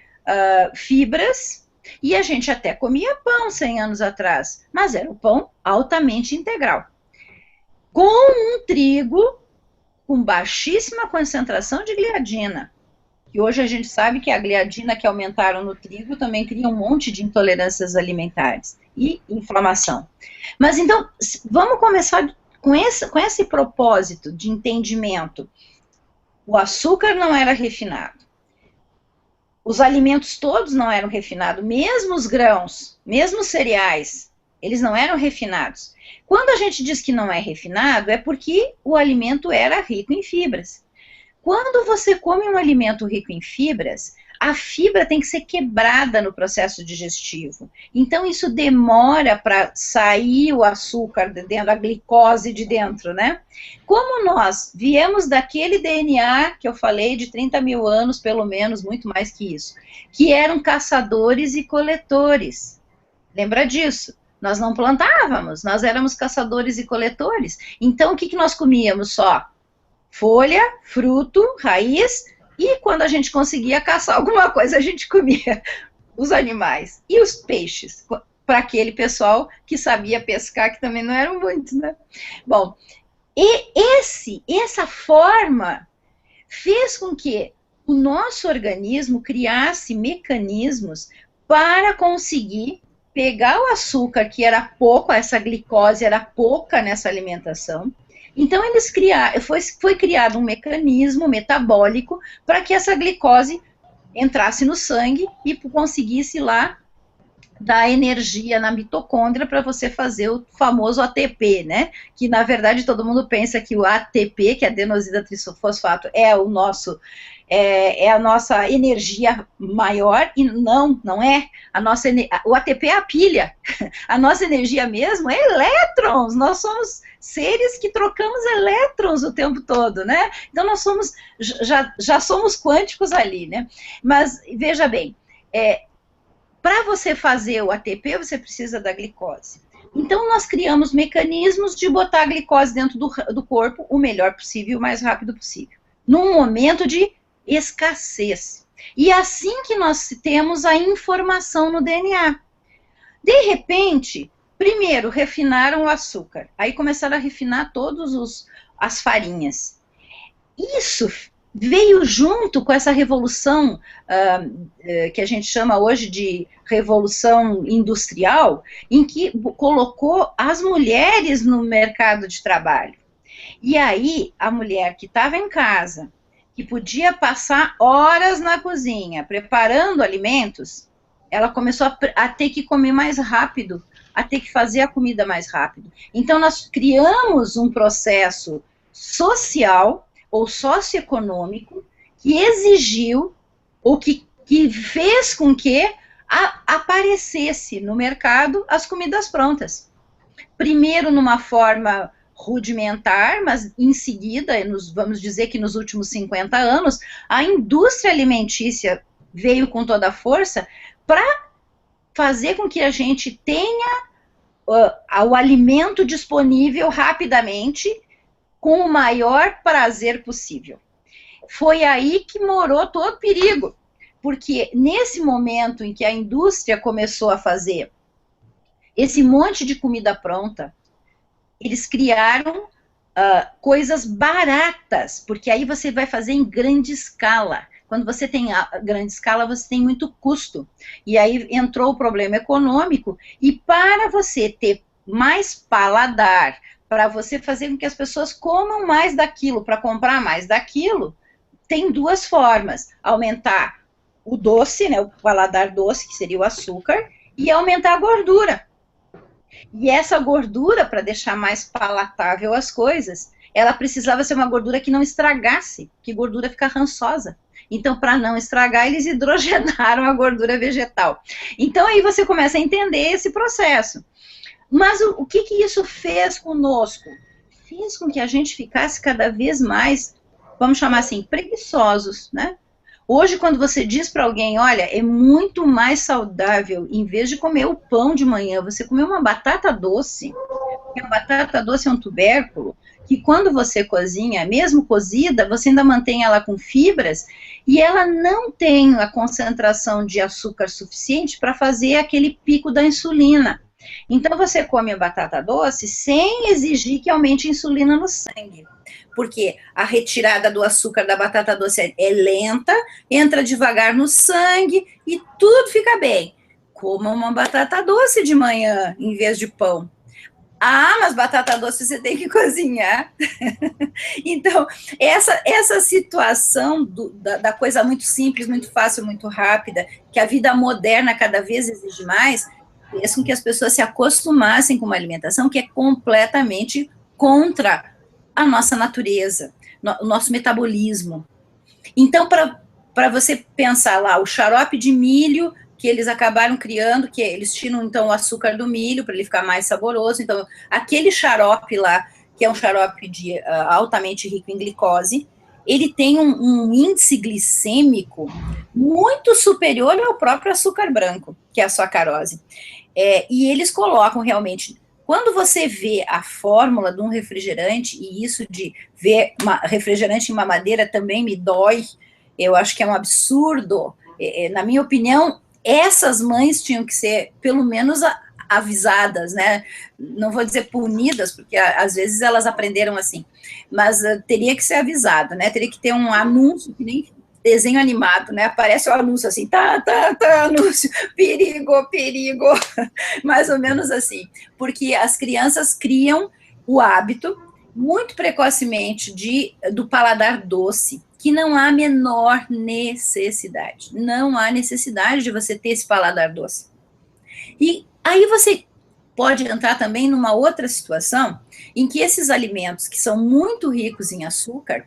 fibras, e a gente até comia pão 100 anos atrás, mas era um pão altamente integral, com um trigo com baixíssima concentração de gliadina, que hoje a gente sabe que a gliadina que aumentaram no trigo também cria um monte de intolerâncias alimentares e inflamação. Mas então, vamos começar com esse propósito de entendimento. O açúcar não era refinado. Os alimentos todos não eram refinados, mesmo os grãos, mesmo os cereais, eles não eram refinados. Quando a gente diz que não é refinado, é porque o alimento era rico em fibras. Quando você come um alimento rico em fibras, a fibra tem que ser quebrada no processo digestivo. Então, isso demora para sair o açúcar de dentro, a glicose de dentro, né? Como nós viemos daquele DNA que eu falei de 30 mil anos, pelo menos, muito mais que isso, que eram caçadores e coletores. Lembra disso? Nós não plantávamos, nós éramos caçadores e coletores. Então, o que nós comíamos só? Folha, fruto, raiz. E quando a gente conseguia caçar alguma coisa, a gente comia os animais e os peixes, para aquele pessoal que sabia pescar, que também não eram muitos, né? Bom, e essa forma fez com que o nosso organismo criasse mecanismos para conseguir pegar o açúcar, que era pouco, essa glicose era pouca nessa alimentação. Então, foi criado um mecanismo metabólico para que essa glicose entrasse no sangue e conseguisse lá dar energia na mitocôndria para você fazer o famoso ATP, né? Que, na verdade, todo mundo pensa que o ATP, que é adenosina trifosfato, é a nossa energia maior, e não é. O ATP é a pilha. A nossa energia mesmo é elétrons. Nós somos seres que trocamos elétrons o tempo todo, né? Então, nós já somos quânticos ali, né? Mas, veja bem, para você fazer o ATP, você precisa da glicose. Então, nós criamos mecanismos de botar a glicose dentro do corpo o melhor possível, o mais rápido possível, num momento de escassez. E assim que nós temos a informação no DNA. De repente, primeiro, refinaram o açúcar. Aí começaram a refinar as farinhas. Isso veio junto com essa revolução que a gente chama hoje de revolução industrial, em que colocou as mulheres no mercado de trabalho. E aí, a mulher que estava em casa, que podia passar horas na cozinha preparando alimentos, ela começou a ter que comer mais rápido, a ter que fazer a comida mais rápido. Então, nós criamos um processo social ou socioeconômico que exigiu, ou que fez com que aparecesse no mercado as comidas prontas. Primeiro numa forma rudimentar, mas em seguida, vamos dizer que nos últimos 50 anos, a indústria alimentícia veio com toda a força para fazer com que a gente tenha o alimento disponível rapidamente, com o maior prazer possível. Foi aí que morou todo o perigo, porque nesse momento em que a indústria começou a fazer esse monte de comida pronta, eles criaram coisas baratas, porque aí você vai fazer em grande escala. Quando você tem a grande escala, você tem muito custo. E aí entrou o problema econômico, e para você ter mais paladar, para você fazer com que as pessoas comam mais daquilo, para comprar mais daquilo, tem duas formas: aumentar o doce, né, o paladar doce, que seria o açúcar, e aumentar a gordura. E essa gordura, para deixar mais palatável as coisas, ela precisava ser uma gordura que não estragasse, porque gordura fica rançosa. Então, para não estragar, eles hidrogenaram a gordura vegetal. Então, aí você começa a entender esse processo. Mas o que isso fez conosco? Fez com que a gente ficasse cada vez mais, vamos chamar assim, preguiçosos, né? Hoje, quando você diz para alguém, olha, é muito mais saudável, em vez de comer o pão de manhã, você comer uma batata doce, porque a batata doce é um tubérculo, que quando você cozinha, mesmo cozida, você ainda mantém ela com fibras, e ela não tem a concentração de açúcar suficiente para fazer aquele pico da insulina. Então, você come a batata doce sem exigir que aumente a insulina no sangue, porque a retirada do açúcar da batata doce é lenta, entra devagar no sangue e tudo fica bem. Coma uma batata doce de manhã em vez de pão. Ah, mas batata doce você tem que cozinhar. Então, essa situação da coisa muito simples, muito fácil, muito rápida, que a vida moderna cada vez exige mais, fez com que as pessoas se acostumassem com uma alimentação que é completamente contra a nossa natureza, o nosso metabolismo. Então, para você pensar lá, o xarope de milho que eles acabaram criando, que eles tiram, então, o açúcar do milho para ele ficar mais saboroso. Então, aquele xarope lá, que é um xarope altamente rico em glicose, ele tem um índice glicêmico muito superior ao próprio açúcar branco, que é a sacarose. E eles colocam realmente... Quando você vê a fórmula de um refrigerante, e isso de ver refrigerante em mamadeira também me dói, eu acho que é um absurdo. Na minha opinião, essas mães tinham que ser, pelo menos, avisadas, né? Não vou dizer punidas, porque às vezes elas aprenderam assim, mas teria que ser avisado, né? Teria que ter um anúncio, que nem desenho animado, né? Aparece o anúncio assim, anúncio, perigo, perigo, mais ou menos assim, porque as crianças criam o hábito muito precocemente do paladar doce, que não há a menor necessidade, não há necessidade de você ter esse paladar doce. E aí você pode entrar também numa outra situação, em que esses alimentos que são muito ricos em açúcar,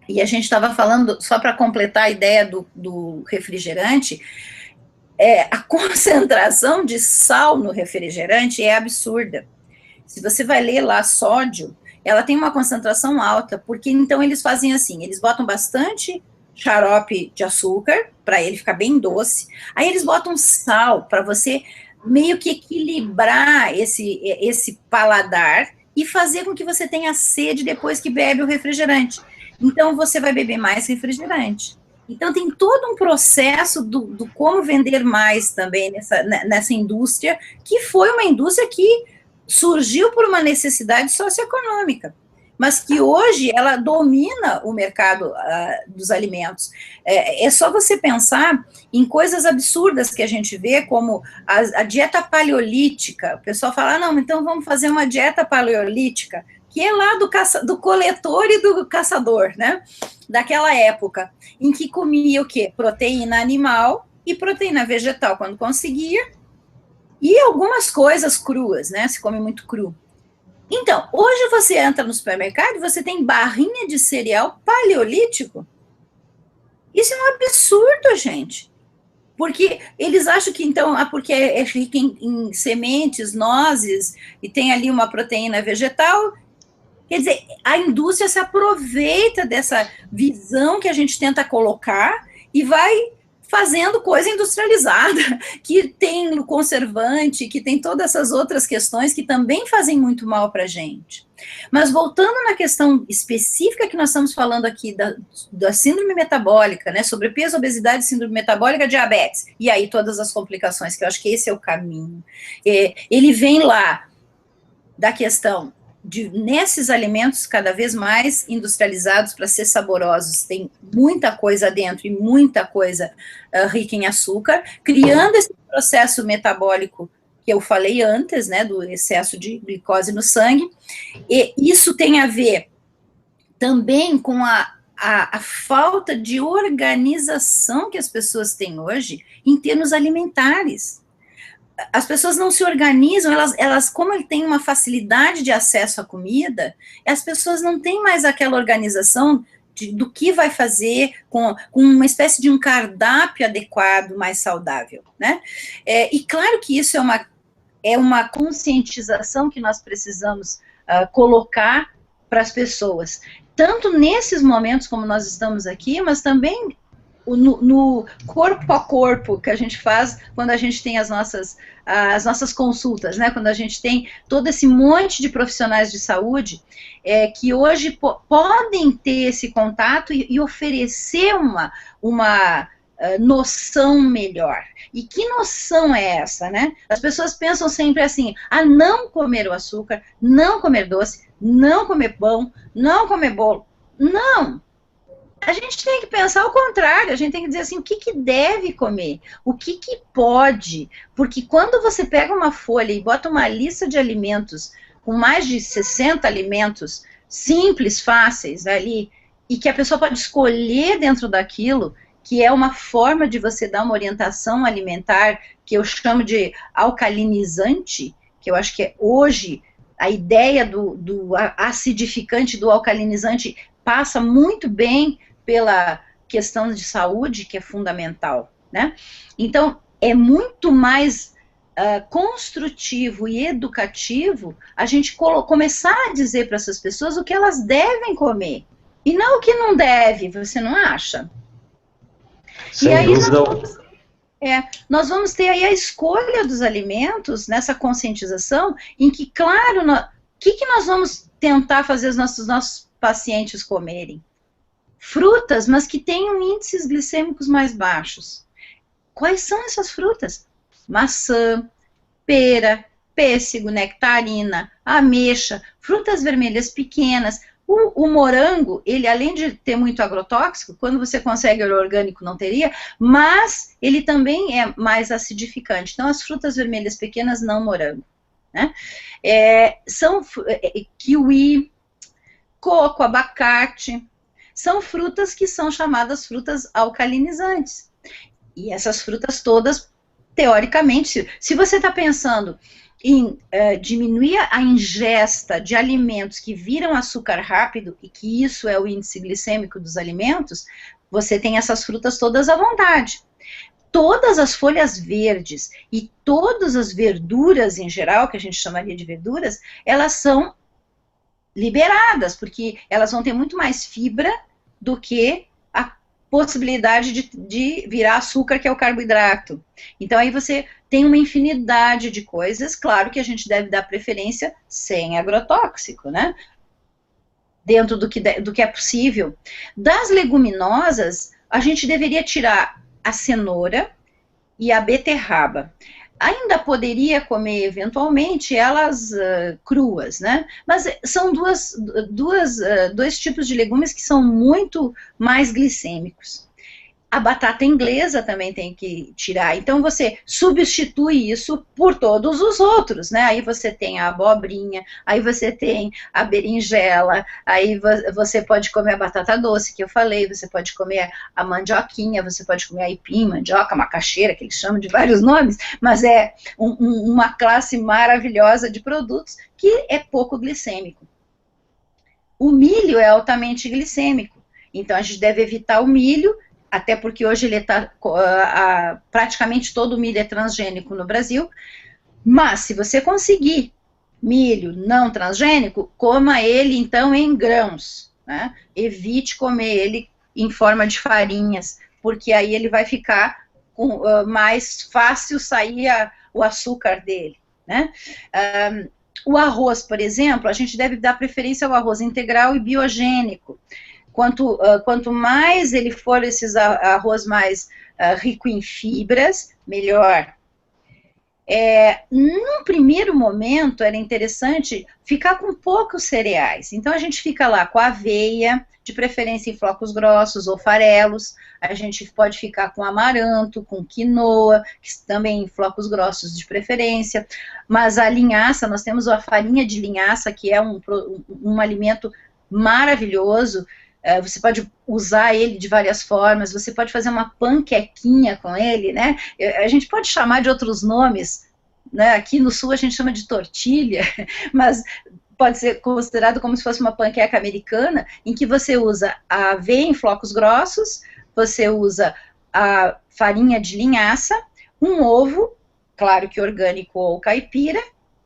e a gente estava falando, só para completar a ideia do refrigerante, a concentração de sal no refrigerante é absurda. Se você vai ler lá sódio, ela tem uma concentração alta, porque então eles fazem assim, eles botam bastante xarope de açúcar, para ele ficar bem doce, aí eles botam sal, para você meio que equilibrar esse paladar, e fazer com que você tenha sede depois que bebe o refrigerante. Então, você vai beber mais refrigerante. Então, tem todo um processo do como vender mais também nessa indústria, que foi uma indústria que surgiu por uma necessidade socioeconômica, mas que hoje ela domina o mercado dos alimentos. É só você pensar em coisas absurdas que a gente vê, como a dieta paleolítica. O pessoal fala, não, então vamos fazer uma dieta paleolítica, que é lá do coletor e do caçador, né? Daquela época, em que comia o quê? Proteína animal e proteína vegetal, quando conseguia, e algumas coisas cruas, né? Se come muito cru. Então, hoje você entra no supermercado e você tem barrinha de cereal paleolítico. Isso é um absurdo, gente. Porque eles acham que, então, porque é rico em sementes, nozes, e tem ali uma proteína vegetal. Quer dizer, a indústria se aproveita dessa visão que a gente tenta colocar e vai fazendo coisa industrializada, que tem o conservante, que tem todas essas outras questões que também fazem muito mal para a gente. Mas voltando na questão específica que nós estamos falando aqui da síndrome metabólica, né, sobrepeso, obesidade, síndrome metabólica, diabetes, e aí todas as complicações, que eu acho que esse é o caminho. Ele vem lá da questão nesses alimentos cada vez mais industrializados para ser saborosos, tem muita coisa dentro e muita coisa rica em açúcar, criando esse processo metabólico que eu falei antes, né, do excesso de glicose no sangue, e isso tem a ver também com a falta de organização que as pessoas têm hoje em termos alimentares. As pessoas não se organizam, elas como ele tem uma facilidade de acesso à comida, as pessoas não têm mais aquela organização do que vai fazer com uma espécie de um cardápio adequado, mais saudável, né? E claro que isso é uma conscientização que nós precisamos colocar para as pessoas, tanto nesses momentos como nós estamos aqui, mas também no corpo a corpo que a gente faz quando a gente tem as nossas consultas, né? Quando a gente tem todo esse monte de profissionais de saúde que hoje podem ter esse contato e oferecer uma noção melhor. E que noção é essa, né? As pessoas pensam sempre assim, não comer o açúcar, não comer doce, não comer pão, não comer bolo. Não! A gente tem que pensar ao contrário, a gente tem que dizer assim, o que deve comer, o que pode, porque quando você pega uma folha e bota uma lista de alimentos, com mais de 60 alimentos simples, fáceis ali, e que a pessoa pode escolher dentro daquilo, que é uma forma de você dar uma orientação alimentar, que eu chamo de alcalinizante, que eu acho que é hoje a ideia do acidificante, do alcalinizante, passa muito bem pela questão de saúde, que é fundamental, né? Então, é muito mais construtivo e educativo a gente começar a dizer para essas pessoas o que elas devem comer, e não o que não deve, você não acha? Sem e aí dúvida. Nós vamos ter aí a escolha dos alimentos, nessa conscientização, em que, claro, o que nós vamos tentar fazer os nossos pacientes comerem? Frutas, mas que tenham índices glicêmicos mais baixos. Quais são essas frutas? Maçã, pera, pêssego, nectarina, ameixa, frutas vermelhas pequenas. O morango, ele além de ter muito agrotóxico, quando você consegue o orgânico não teria, mas ele também é mais acidificante. Então, as frutas vermelhas pequenas, não morango, né? São kiwi, coco, abacate, são frutas que são chamadas frutas alcalinizantes. E essas frutas todas, teoricamente, se você está pensando em diminuir a ingesta de alimentos que viram açúcar rápido, e que isso é o índice glicêmico dos alimentos, você tem essas frutas todas à vontade. Todas as folhas verdes e todas as verduras em geral, que a gente chamaria de verduras, elas são liberadas, porque elas vão ter muito mais fibra do que a possibilidade de virar açúcar, que é o carboidrato. Então, aí você tem uma infinidade de coisas, claro que a gente deve dar preferência sem agrotóxico, né? Dentro do que é possível. Das leguminosas, a gente deveria tirar a cenoura e a beterraba. Ainda poderia comer, eventualmente, elas cruas, né? Mas são dois tipos de legumes que são muito mais glicêmicos. A batata inglesa também tem que tirar. Então, você substitui isso por todos os outros, né? Aí você tem a abobrinha, aí você tem a berinjela, aí você pode comer a batata doce, que eu falei, você pode comer a mandioquinha, você pode comer a aipim, mandioca, macaxeira, que eles chamam de vários nomes, mas é uma classe maravilhosa de produtos que é pouco glicêmico. O milho é altamente glicêmico, então a gente deve evitar o milho, até porque hoje ele praticamente todo o milho é transgênico no Brasil, mas se você conseguir milho não transgênico, coma ele então em grãos, né? Evite comer ele em forma de farinhas, porque aí ele vai ficar mais fácil sair o açúcar dele, né? O arroz, por exemplo, a gente deve dar preferência ao arroz integral e biogênico. Quanto mais ele for esses arroz mais rico em fibras, melhor. Num primeiro momento, era interessante ficar com poucos cereais. Então, a gente fica lá com aveia, de preferência em flocos grossos ou farelos. A gente pode ficar com amaranto, com quinoa, que também em flocos grossos de preferência. Mas a linhaça, nós temos a farinha de linhaça, que é um alimento maravilhoso. Você pode usar ele de várias formas, você pode fazer uma panquequinha com ele, né? A gente pode chamar de outros nomes, né? Aqui no sul a gente chama de tortilha, mas pode ser considerado como se fosse uma panqueca americana, em que você usa a aveia em flocos grossos, você usa a farinha de linhaça, um ovo, claro que orgânico ou caipira,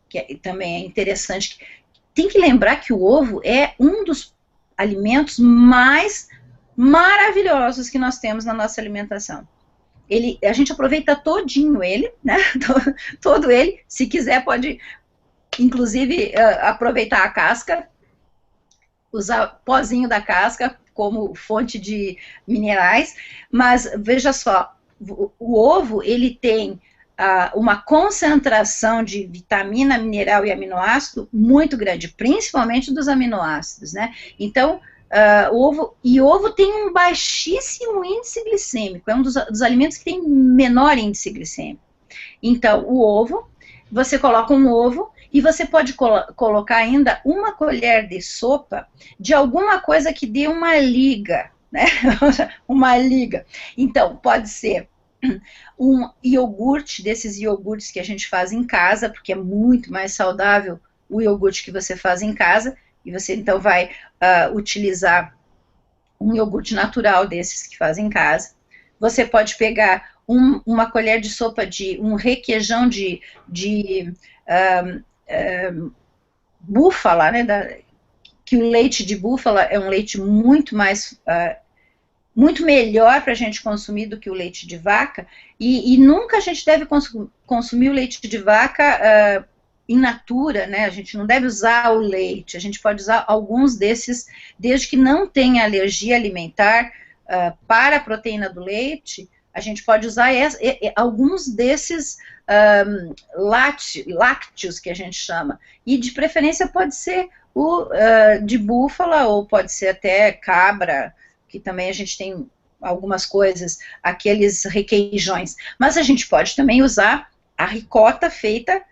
que também é interessante. Tem que lembrar que o ovo é um dos alimentos mais maravilhosos que nós temos na nossa alimentação. A gente aproveita todinho ele, né? Todo ele. Se quiser, pode, inclusive, aproveitar a casca, usar pozinho da casca como fonte de minerais. Mas, veja só, o ovo, ele tem uma concentração de vitamina, mineral e aminoácido muito grande, principalmente dos aminoácidos, né? Então, o ovo tem um baixíssimo índice glicêmico, é um dos alimentos que tem menor índice glicêmico. Então, o ovo, você coloca um ovo e você pode colocar ainda uma colher de sopa de alguma coisa que dê uma liga, né? Uma liga. Então, pode ser um iogurte, desses iogurtes que a gente faz em casa, porque é muito mais saudável o iogurte que você faz em casa, e você então vai utilizar um iogurte natural desses que faz em casa. Você pode pegar uma colher de sopa de um requeijão de búfala, né, que o leite de búfala é um leite muito mais muito melhor para a gente consumir do que o leite de vaca, e nunca a gente deve consumir o leite de vaca in natura, né? A gente não deve usar o leite, a gente pode usar alguns desses, desde que não tenha alergia alimentar para a proteína do leite, a gente pode usar alguns desses lácteos que a gente chama, e de preferência pode ser o de búfala, ou pode ser até cabra, que também a gente tem algumas coisas, aqueles requeijões. Mas a gente pode também usar a ricota feita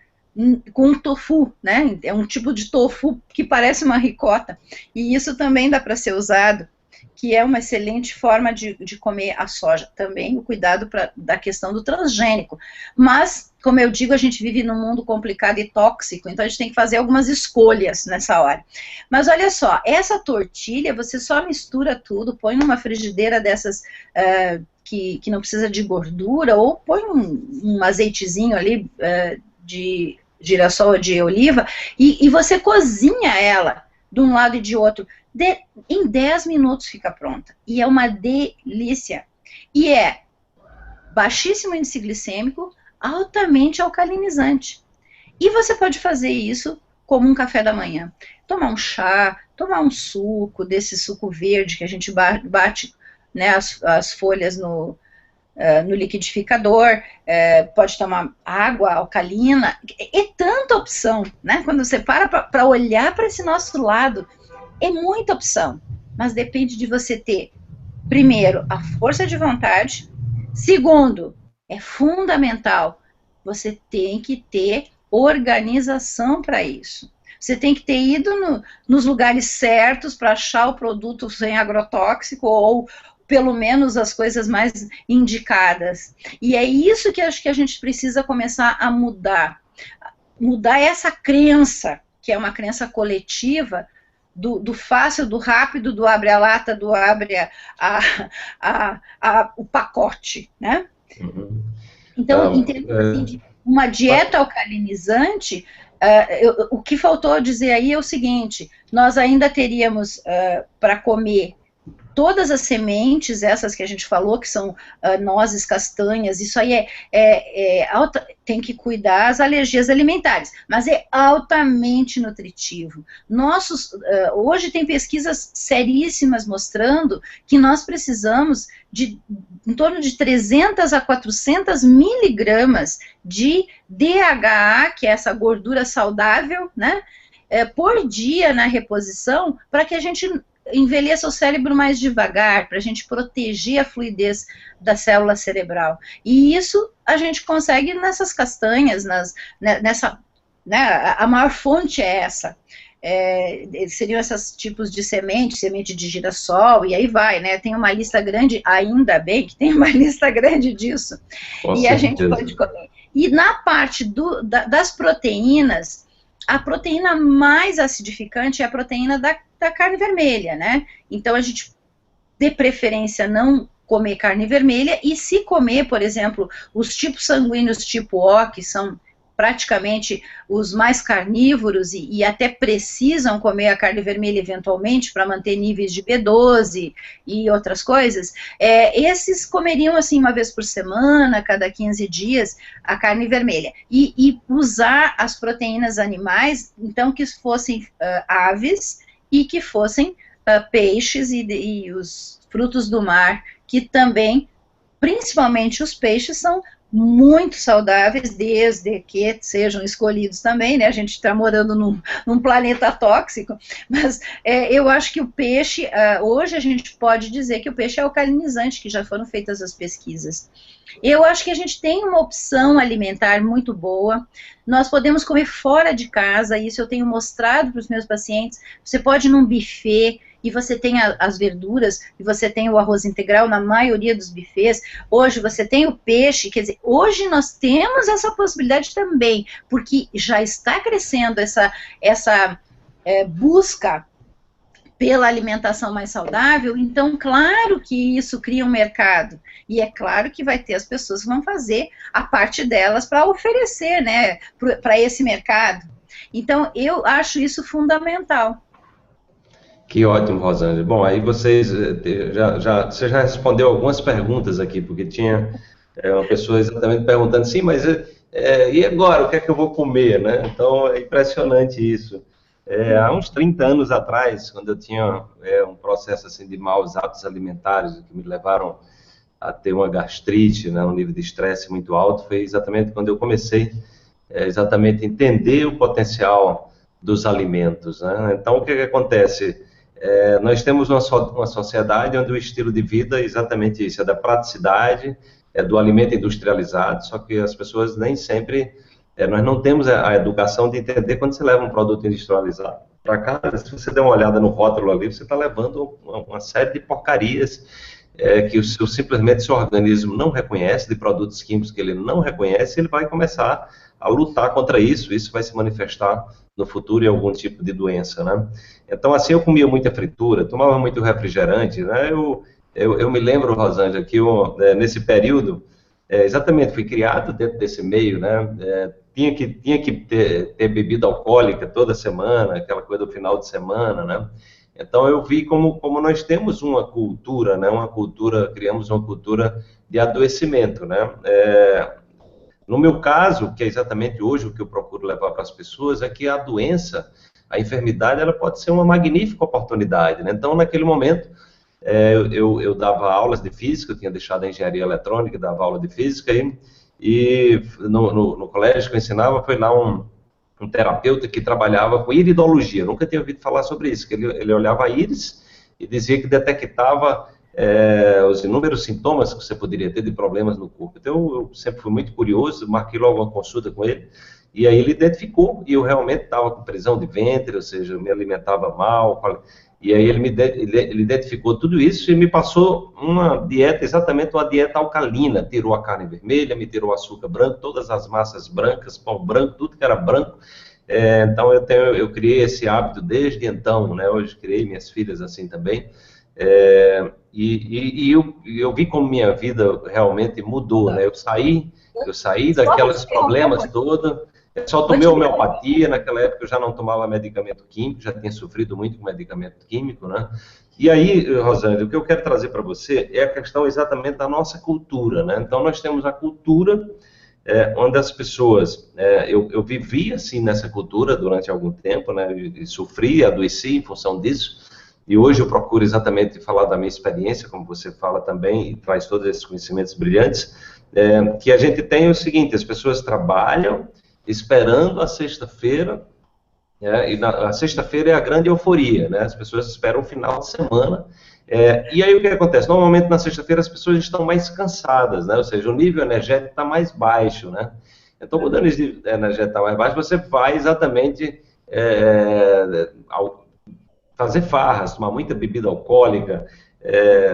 com tofu, né? É um tipo de tofu que parece uma ricota. E isso também dá para ser usado, que é uma excelente forma de comer a soja. Também o cuidado da questão do transgênico. Mas, como eu digo, a gente vive num mundo complicado e tóxico, então a gente tem que fazer algumas escolhas nessa hora. Mas olha só, essa tortilha, você só mistura tudo, põe numa frigideira dessas que não precisa de gordura, ou põe um azeitezinho ali de girassol ou de oliva, e você cozinha ela de um lado e de outro. Em 10 minutos fica pronta. E é uma delícia. E é baixíssimo índice glicêmico, altamente alcalinizante. E você pode fazer isso como um café da manhã. Tomar um chá, tomar um suco, desse suco verde que a gente bate, né, as folhas no liquidificador, pode tomar água alcalina. É tanta opção, né? Quando você para olhar para esse nosso lado, é muita opção, mas depende de você ter, primeiro, a força de vontade. Segundo, é fundamental, você tem que ter organização para isso. Você tem que ter ido nos lugares certos para achar o produto sem agrotóxico, ou pelo menos as coisas mais indicadas. E é isso que acho que a gente precisa começar a mudar. Mudar essa crença, que é uma crença coletiva, do fácil, do rápido, do abre a lata, do abre o pacote, né? Uhum. Então, em termos assim, de uma dieta alcalinizante, o que faltou dizer aí é o seguinte: nós ainda teríamos para comer todas as sementes, essas que a gente falou, que são nozes, castanhas, isso aí tem que cuidar as alergias alimentares, mas é altamente nutritivo. Hoje tem pesquisas seríssimas mostrando que nós precisamos de em torno de 300 a 400 miligramas de DHA, que é essa gordura saudável, né, por dia na reposição, para que a gente envelheça o cérebro mais devagar, para a gente proteger a fluidez da célula cerebral. E isso a gente consegue nessas castanhas, a maior fonte é essa. Seriam esses tipos de semente de girassol, e aí vai, né? Tem uma lista grande, ainda bem que tem uma lista grande disso. Com e certeza. A gente pode comer. E na parte das proteínas, a proteína mais acidificante é a proteína da carne vermelha, né? Então a gente, de preferência, não comer carne vermelha, e se comer, por exemplo, os tipos sanguíneos tipo O, que são praticamente os mais carnívoros e até precisam comer a carne vermelha eventualmente para manter níveis de B12 e outras coisas, esses comeriam assim uma vez por semana, cada 15 dias, a carne vermelha. E usar as proteínas animais, então, que fossem aves e que fossem peixes e os frutos do mar, que também, principalmente os peixes, são muito saudáveis, desde que sejam escolhidos também, né? A gente está morando num planeta tóxico, mas eu acho que o peixe, hoje a gente pode dizer que o peixe é alcalinizante, que já foram feitas as pesquisas. Eu acho que a gente tem uma opção alimentar muito boa, nós podemos comer fora de casa, isso eu tenho mostrado para os meus pacientes, você pode ir num buffet, e você tem as verduras, e você tem o arroz integral na maioria dos buffets, hoje você tem o peixe, quer dizer, hoje nós temos essa possibilidade também, porque já está crescendo essa busca pela alimentação mais saudável, então claro que isso cria um mercado, e é claro que vai ter as pessoas que vão fazer a parte delas para oferecer, né, para esse mercado. Então eu acho isso fundamental. Que ótimo, Rosângela. Bom, aí você já respondeu algumas perguntas aqui, porque tinha uma pessoa exatamente perguntando, sim, mas e agora, o que é que eu vou comer, né? Então, é impressionante isso. Há uns 30 anos atrás, quando eu tinha um processo assim, de maus hábitos alimentares, que me levaram a ter uma gastrite, né, um nível de estresse muito alto, foi exatamente quando eu comecei exatamente a entender o potencial dos alimentos, né? Então, o que acontece? Nós temos uma sociedade onde o estilo de vida é exatamente isso, é da praticidade, é do alimento industrializado, só que as pessoas nem sempre, nós não temos a educação de entender quando você leva um produto industrializado para casa, se você der uma olhada no rótulo ali, você está levando uma série de porcarias que simplesmente seu organismo não reconhece, de produtos químicos que ele não reconhece, ele vai começar a lutar contra isso, isso vai se manifestar no futuro em algum tipo de doença, né? Então, assim, eu comia muita fritura, tomava muito refrigerante, né? Eu me lembro, Rosângela, que nesse período, exatamente, fui criado dentro desse meio, né? Tinha que ter bebida alcoólica toda semana, aquela coisa do final de semana, né? Então, eu vi como nós temos uma cultura, né? Criamos uma cultura de adoecimento, né? No meu caso, que é exatamente hoje o que eu procuro levar para as pessoas, é que a doença, a enfermidade, ela pode ser uma magnífica oportunidade, né? Então, naquele momento, eu dava aulas de física, eu tinha deixado a engenharia eletrônica, dava aula de física, e no colégio que eu ensinava, foi lá um terapeuta que trabalhava com iridologia, eu nunca tinha ouvido falar sobre isso, que ele olhava a íris e dizia que detectava os inúmeros sintomas que você poderia ter de problemas no corpo. Então, eu sempre fui muito curioso, marquei logo uma consulta com ele, e aí ele identificou, e eu realmente estava com prisão de ventre, ou seja, eu me alimentava mal, e aí ele identificou tudo isso e me passou uma dieta, exatamente uma dieta alcalina, tirou a carne vermelha, me tirou o açúcar branco, todas as massas brancas, pão branco, tudo que era branco. Então, eu criei esse hábito desde então, né? Hoje criei minhas filhas assim também. E eu vi como minha vida realmente mudou, né? Eu saí daqueles problemas todos. Só tomei homeopatia, naquela época eu já não tomava medicamento químico, já tinha sofrido muito com medicamento químico, né? E aí, Rosângela, o que eu quero trazer para você é a questão exatamente da nossa cultura, né? Então, nós temos a cultura onde as pessoas... eu vivi, assim, nessa cultura durante algum tempo, né? E sofri, adoeci em função disso. E hoje eu procuro exatamente falar da minha experiência, como você fala também, e traz todos esses conhecimentos brilhantes, que a gente tem o seguinte, as pessoas trabalham esperando a sexta-feira, e a sexta-feira é a grande euforia, né? As pessoas esperam o final de semana, e aí o que acontece? Normalmente na sexta-feira as pessoas estão mais cansadas, né? Ou seja, o nível energético está mais baixo, né? Então, quando o nível energético está mais baixo, você vai exatamente fazer farras, tomar muita bebida alcoólica,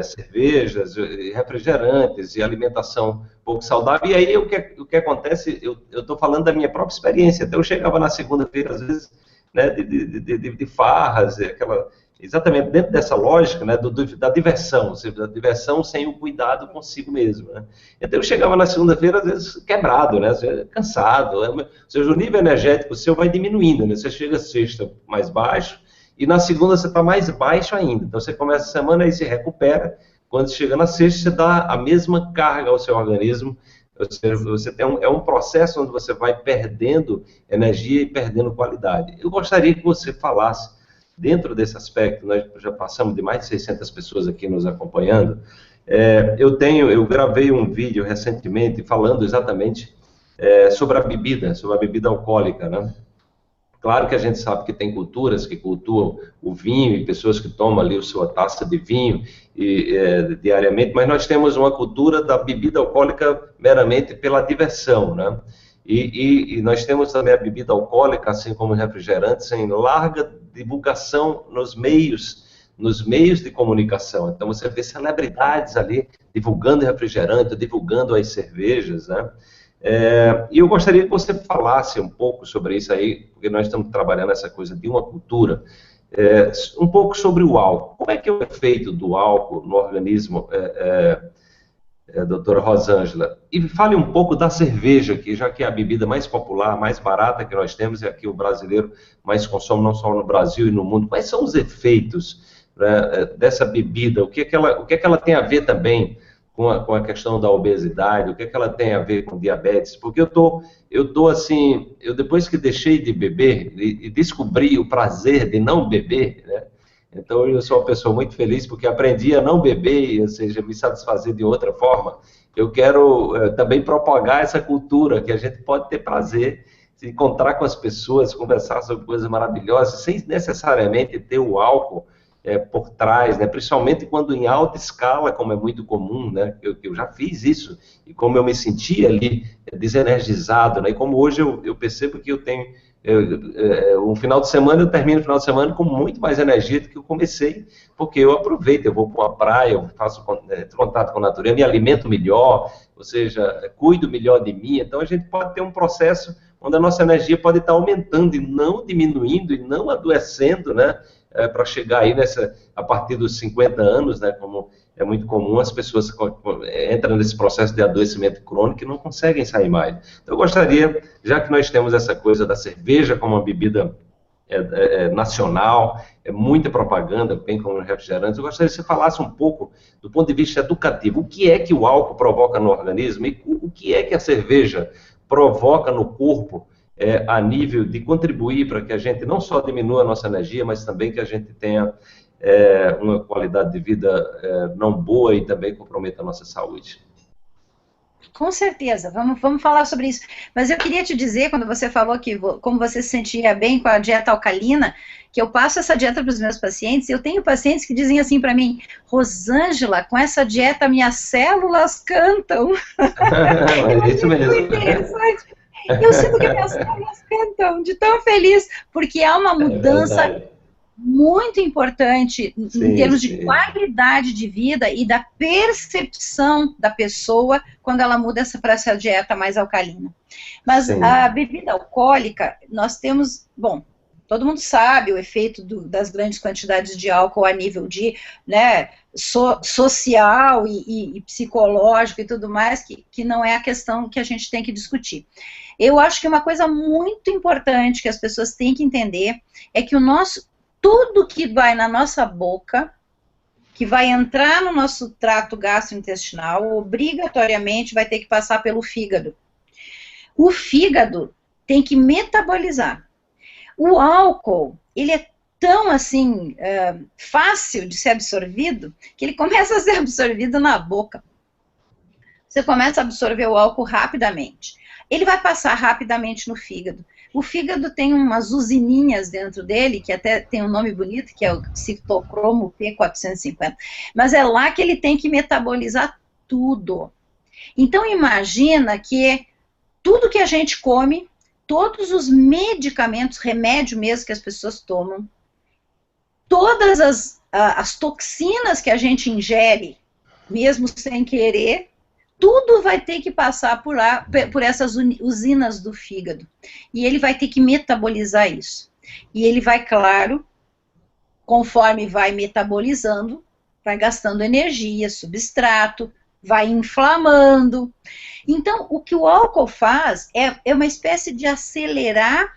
cervejas, refrigerantes e alimentação pouco saudável. E aí o que acontece, eu estou falando da minha própria experiência. Então eu chegava na segunda-feira, às vezes, né, de farras, exatamente dentro dessa lógica, né, da diversão, ou seja, da diversão sem o cuidado consigo mesmo, né? Então eu chegava na segunda-feira, às vezes, quebrado, né, cansado, ou seja, o nível energético seu vai diminuindo, né? Você chega sexta mais baixo, e na segunda você está mais baixo ainda. Então você começa a semana e se recupera. Quando chega na sexta, você dá a mesma carga ao seu organismo. Você tem um processo onde você vai perdendo energia e perdendo qualidade. Eu gostaria que você falasse, dentro desse aspecto, nós já passamos de mais de 600 pessoas aqui nos acompanhando. Eu gravei um vídeo recentemente falando exatamente sobre a bebida alcoólica, né? Claro que a gente sabe que tem culturas que cultuam o vinho e pessoas que tomam ali a sua taça de vinho diariamente, mas nós temos uma cultura da bebida alcoólica meramente pela diversão, né? E nós temos também a bebida alcoólica, assim como os refrigerantes, em larga divulgação nos meios de comunicação. Então você vê celebridades ali divulgando refrigerante, divulgando as cervejas, né? E eu gostaria que você falasse um pouco sobre isso aí, porque nós estamos trabalhando essa coisa de uma cultura, um pouco sobre o álcool. Como é que é o efeito do álcool no organismo, doutora Rosângela? E fale um pouco da cerveja, que já que é a bebida mais popular, mais barata que nós temos, e aqui o brasileiro mais consome, não só no Brasil e no mundo. Quais são os efeitos, né, dessa bebida? O que é que ela tem a ver também com a questão da obesidade, o que ela tem a ver com diabetes? Porque eu depois que deixei de beber e descobri o prazer de não beber, né? Então eu sou uma pessoa muito feliz porque aprendi a não beber, ou seja, me satisfazer de outra forma. Eu quero também propagar essa cultura, que a gente pode ter prazer, se encontrar com as pessoas, conversar sobre coisas maravilhosas, sem necessariamente ter o álcool por trás, né? Principalmente quando em alta escala, como é muito comum, né? Eu já fiz isso, e como eu me sentia ali desenergizado, né? E como hoje eu percebo que eu tenho um final de semana, eu termino o final de semana com muito mais energia do que eu comecei, porque eu aproveito, eu vou para uma praia, eu faço contato com a natureza, me alimento melhor, ou seja, cuido melhor de mim. Então a gente pode ter um processo onde a nossa energia pode estar aumentando e não diminuindo e não adoecendo, né? Para chegar aí a partir dos 50 anos, né, como é muito comum, as pessoas entram nesse processo de adoecimento crônico e não conseguem sair mais. Então eu gostaria, já que nós temos essa coisa da cerveja como uma bebida nacional, muita propaganda, bem como refrigerantes, eu gostaria que você falasse um pouco do ponto de vista educativo, o que é que o álcool provoca no organismo e o que é que a cerveja provoca no corpo, a nível de contribuir para que a gente não só diminua a nossa energia, mas também que a gente tenha uma qualidade de vida não boa e também comprometa a nossa saúde. Com certeza, vamos falar sobre isso. Mas eu queria te dizer, quando você falou que como você se sentia bem com a dieta alcalina, que eu passo essa dieta para os meus pacientes, e eu tenho pacientes que dizem assim para mim: Rosângela, com essa dieta minhas células cantam. É isso mesmo. Interessante. Eu sinto que minhas células cantam de tão feliz, porque há uma mudança muito importante em termos de qualidade de vida e da percepção da pessoa quando ela muda para essa dieta mais alcalina. Mas a bebida alcoólica, nós temos, bom, Todo mundo sabe o efeito das grandes quantidades de álcool a nível de, né, social e psicológico e tudo mais, que não é a questão que a gente tem que discutir. Eu acho que uma coisa muito importante que as pessoas têm que entender é que tudo que vai na nossa boca, que vai entrar no nosso trato gastrointestinal, obrigatoriamente vai ter que passar pelo fígado. O fígado tem que metabolizar. O álcool, ele é tão, assim, fácil de ser absorvido, que ele começa a ser absorvido na boca. Você começa a absorver o álcool rapidamente. Ele vai passar rapidamente no fígado. O fígado tem umas usininhas dentro dele, que até tem um nome bonito, que é o citocromo P450, mas é lá que ele tem que metabolizar tudo. Então, imagina que tudo que a gente come, todos os medicamentos, remédio mesmo que as pessoas tomam, todas as toxinas que a gente ingere, mesmo sem querer, tudo vai ter que passar por lá, por essas usinas do fígado. E ele vai ter que metabolizar isso. E ele vai, claro, conforme vai metabolizando, vai gastando energia, substrato, vai inflamando. Então, o que o álcool faz é uma espécie de acelerar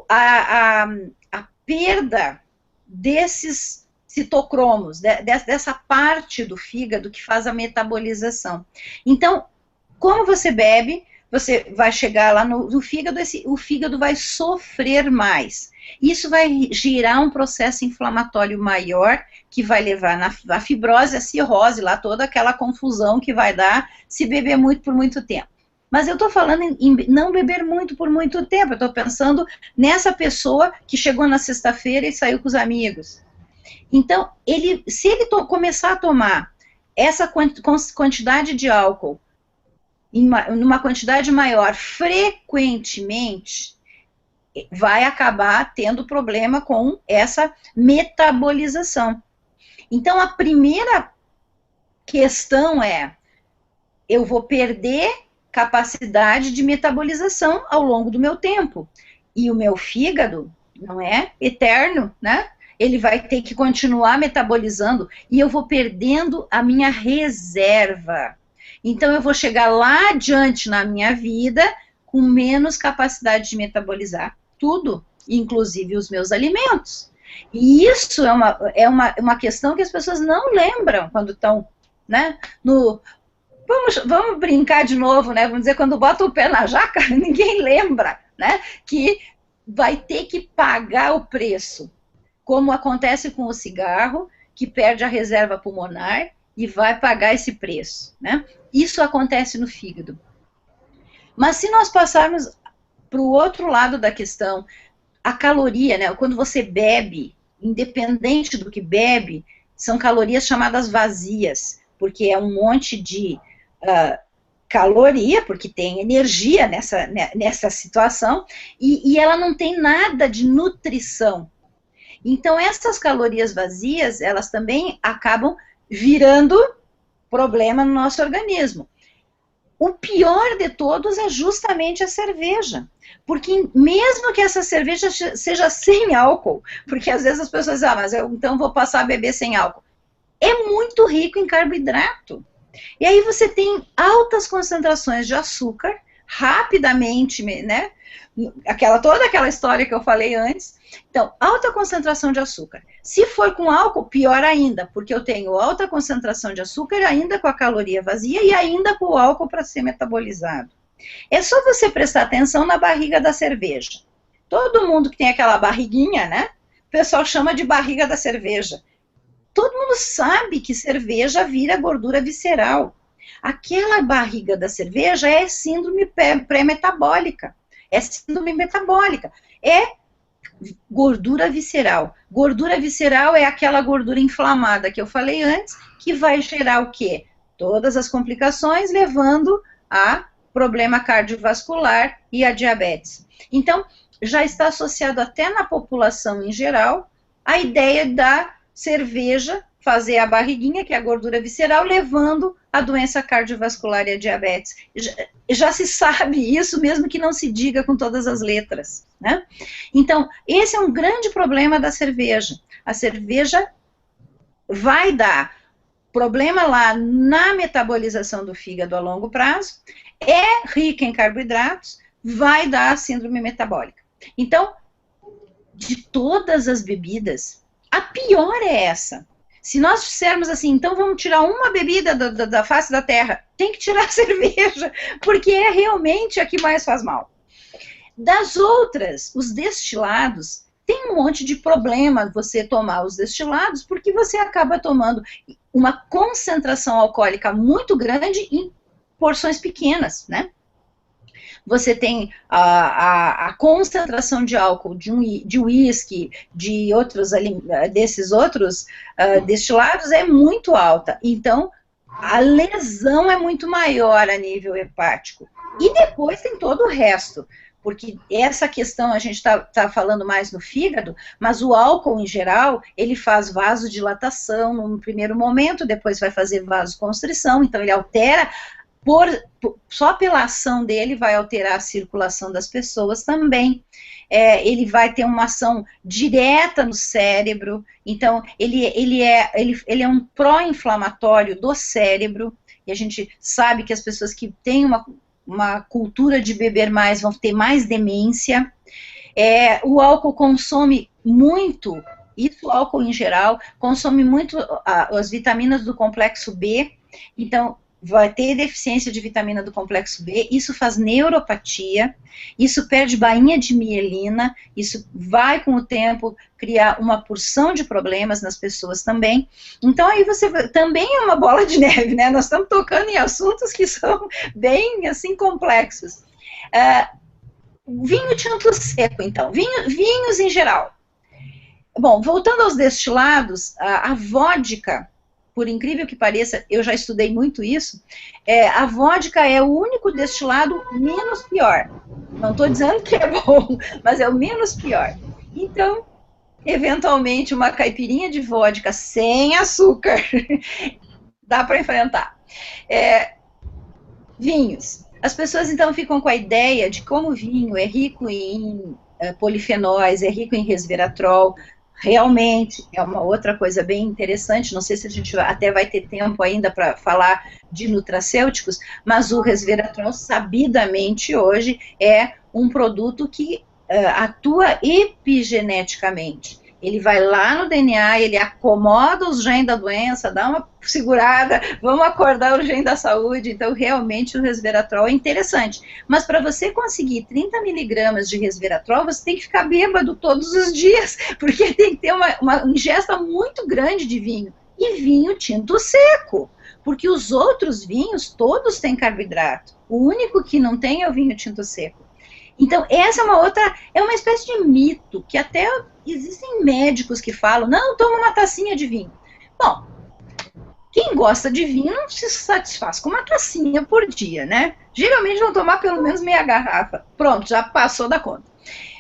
a perda desses citocromos, dessa parte do fígado que faz a metabolização. Então, como você bebe, você vai chegar lá no fígado, o fígado vai sofrer mais. Isso vai gerar um processo inflamatório maior, que vai levar na fibrose, a cirrose, lá toda aquela confusão que vai dar se beber muito por muito tempo. Mas eu estou falando em não beber muito por muito tempo, eu estou pensando nessa pessoa que chegou na sexta-feira e saiu com os amigos. Então, se ele começar a tomar essa quantidade de álcool numa quantidade maior frequentemente, vai acabar tendo problema com essa metabolização. Então, a primeira questão é, eu vou perder capacidade de metabolização ao longo do meu tempo. E o meu fígado não é eterno, né? Ele vai ter que continuar metabolizando e eu vou perdendo a minha reserva. Então, eu vou chegar lá adiante na minha vida com menos capacidade de metabolizar tudo, inclusive os meus alimentos. E isso é uma questão que as pessoas não lembram quando estão, né, vamos brincar de novo, né, vamos dizer, quando bota o pé na jaca, ninguém lembra, né, que vai ter que pagar o preço, como acontece com o cigarro, que perde a reserva pulmonar e vai pagar esse preço, né? Isso acontece no fígado. Mas se nós passarmos para o outro lado da questão, a caloria, né? Quando você bebe, independente do que bebe, são calorias chamadas vazias, porque é um monte de caloria, porque tem energia nessa situação, e ela não tem nada de nutrição. Então, essas calorias vazias, elas também acabam virando problema no nosso organismo. O pior de todos é justamente a cerveja, porque mesmo que essa cerveja seja sem álcool, porque às vezes as pessoas dizem, mas eu então vou passar a beber sem álcool, é muito rico em carboidrato. E aí você tem altas concentrações de açúcar, rapidamente, né? Toda aquela história que eu falei antes. Então, alta concentração de açúcar. Se for com álcool, pior ainda, porque eu tenho alta concentração de açúcar ainda com a caloria vazia e ainda com o álcool para ser metabolizado. É só você prestar atenção na barriga da cerveja. Todo mundo que tem aquela barriguinha, né? O pessoal chama de barriga da cerveja. Todo mundo sabe que cerveja vira gordura visceral. Aquela barriga da cerveja é síndrome pré-metabólica. É síndrome metabólica. É gordura visceral. Gordura visceral é aquela gordura inflamada que eu falei antes, que vai gerar o quê? Todas as complicações, levando a problema cardiovascular e a diabetes. Então, já está associado até na população em geral a ideia da cerveja fazer a barriguinha, que é a gordura visceral, levando a doença cardiovascular e a diabetes. Já se sabe isso, mesmo que não se diga com todas as letras, né? Então, esse é um grande problema da cerveja. A cerveja vai dar problema lá na metabolização do fígado a longo prazo, é rica em carboidratos, vai dar síndrome metabólica. Então, de todas as bebidas, a pior é essa. Se nós dissermos assim, então vamos tirar uma bebida da face da terra, tem que tirar a cerveja, porque é realmente a que mais faz mal. Das outras, os destilados, tem um monte de problema você tomar os destilados, porque você acaba tomando uma concentração alcoólica muito grande em porções pequenas, né? Você tem a concentração de álcool de uísque, de outros, desses outros destilados é muito alta. Então, a lesão é muito maior a nível hepático. E depois tem todo o resto, porque essa questão a gente está falando mais no fígado, mas o álcool em geral, ele faz vasodilatação no primeiro momento, depois vai fazer vasoconstrição, então ele altera, só pela ação dele vai alterar a circulação das pessoas também. Ele vai ter uma ação direta no cérebro, então ele é um pró-inflamatório do cérebro, e a gente sabe que as pessoas que têm uma cultura de beber mais vão ter mais demência. O álcool consome muito, isso o álcool em geral, consome muito as vitaminas do complexo B, então vai ter deficiência de vitamina do complexo B, isso faz neuropatia, isso perde bainha de mielina, isso vai com o tempo criar uma porção de problemas nas pessoas também. Então aí também é uma bola de neve, né? Nós estamos tocando em assuntos que são bem, assim, complexos. Vinho tinto seco, então, vinhos em geral. Bom, voltando aos destilados, a vodka, por incrível que pareça, eu já estudei muito isso, a vodka é o único destilado menos pior. Não estou dizendo que é bom, mas é o menos pior. Então, eventualmente, uma caipirinha de vodka sem açúcar, dá para enfrentar. Vinhos. As pessoas, então, ficam com a ideia de como o vinho é rico em polifenóis, é rico em resveratrol. Realmente, é uma outra coisa bem interessante, não sei se a gente até vai ter tempo ainda para falar de nutracêuticos, mas o resveratrol, sabidamente, hoje, é um produto que atua epigeneticamente. Ele vai lá no DNA, ele acomoda os genes da doença, dá uma segurada, vamos acordar o gene da saúde. Então, realmente, o resveratrol é interessante. Mas para você conseguir 30 miligramas de resveratrol, você tem que ficar bêbado todos os dias, porque tem que ter uma ingesta muito grande de vinho. E vinho tinto seco, porque os outros vinhos, todos têm carboidrato. O único que não tem é o vinho tinto seco. Então, essa é uma espécie de mito, que até existem médicos que falam, não, toma uma tacinha de vinho. Bom, quem gosta de vinho não se satisfaz com uma tacinha por dia, né? Geralmente vão tomar pelo menos meia garrafa. Pronto, já passou da conta.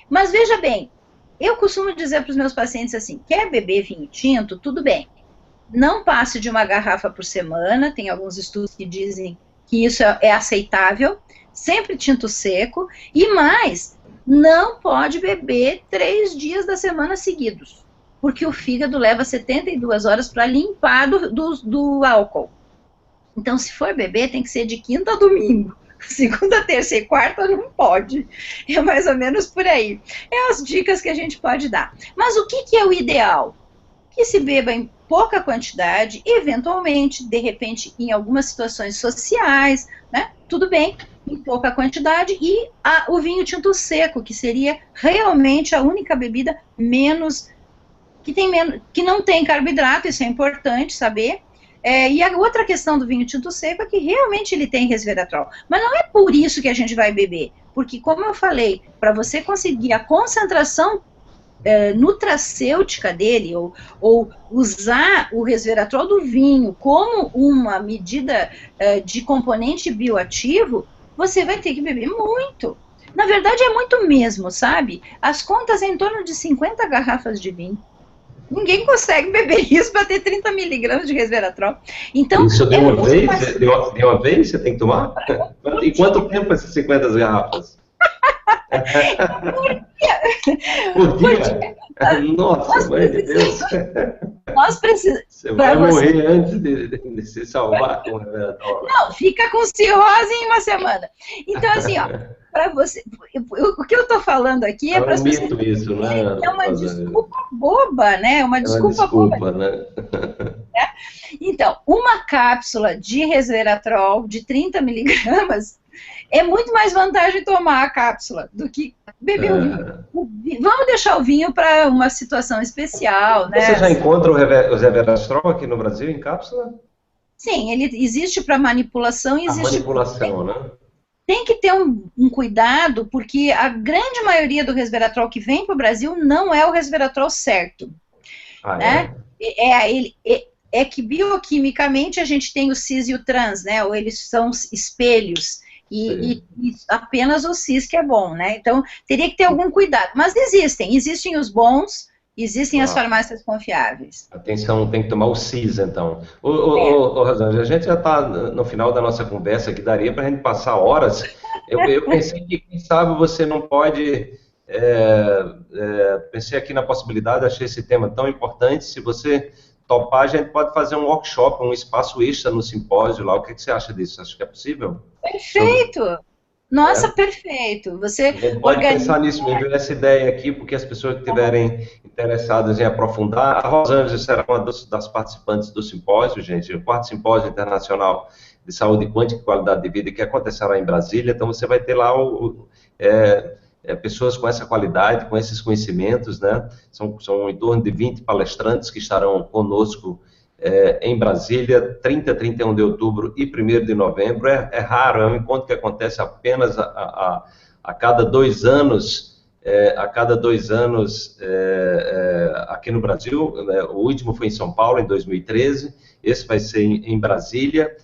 Mas veja bem, eu costumo dizer para os meus pacientes assim, quer beber vinho tinto? Tudo bem. Não passe de uma garrafa por semana, tem alguns estudos que dizem que isso é aceitável, sempre tinto seco, e mais, não pode beber 3 dias da semana seguidos, porque o fígado leva 72 horas para limpar do álcool. Então, se for beber, tem que ser de quinta a domingo. Segunda, terça e quarta não pode. É mais ou menos por aí. É as dicas que a gente pode dar. Mas o que é o ideal? Que se beba em pouca quantidade, eventualmente, de repente, em algumas situações sociais, né? Tudo bem, em pouca quantidade, e o vinho tinto seco, que seria realmente a única bebida que não tem carboidrato, isso é importante saber. E a outra questão do vinho tinto seco é que realmente ele tem resveratrol, mas não é por isso que a gente vai beber, porque, como eu falei, para você conseguir a concentração nutracêutica dele, ou usar o resveratrol do vinho como uma medida de componente bioativo, você vai ter que beber muito. Na verdade, é muito mesmo, sabe? As contas é em torno de 50 garrafas de vinho. Ninguém consegue beber isso para ter 30 miligramas de resveratrol. Então, isso de uma vez? Mais... De uma vez você tem que tomar? E quanto tempo essas 50 garrafas? Por dia? Nossa, mãe de Deus. Nós precisamos. Você vai morrer antes de se salvar com o resveratrol. Não, fica com cirrose em uma semana. Então, assim, ó, para você. O que eu estou falando aqui é para as pessoas. Isso, né? É uma desculpa boba, né? É uma desculpa boba. Né? Então, uma cápsula de resveratrol de 30 miligramas é muito mais vantagem tomar a cápsula do que beber o vinho. Vamos deixar o vinho para uma situação especial, né? Você já encontra o resveratrol aqui no Brasil em cápsula? Sim, ele existe para manipulação e existe... manipulação, né? Tem que ter um cuidado, porque a grande maioria do resveratrol que vem para o Brasil não é o resveratrol certo. Né? É que bioquimicamente a gente tem o cis e o trans, né? Ou eles são espelhos. E apenas o cis que é bom, né? Então, teria que ter algum cuidado. Mas existem os bons, existem as farmácias confiáveis. Atenção, tem que tomar o cis, então. Rosângela, a gente já está no final da nossa conversa, que daria para a gente passar horas. Eu pensei que, quem sabe, você não pode... pensei aqui na possibilidade, achei esse tema tão importante, se você... topar, a gente pode fazer um workshop, um espaço extra no simpósio lá. O que você acha disso? Acho que é possível? Perfeito! Nossa, perfeito! Você pode pensar nisso mesmo, nessa ideia aqui, porque as pessoas que estiverem interessadas em aprofundar, a Rosângela será uma das participantes do simpósio, gente, o 4º Simpósio Internacional de Saúde Quântica e Qualidade de Vida, que acontecerá em Brasília. Então você vai ter lá pessoas com essa qualidade, com esses conhecimentos, né? São em torno de 20 palestrantes que estarão conosco em Brasília, 30, 31 de outubro e 1º de novembro. É raro, é um encontro que acontece apenas a cada 2 anos, aqui no Brasil. O último foi em São Paulo, em 2013, esse vai ser em Brasília.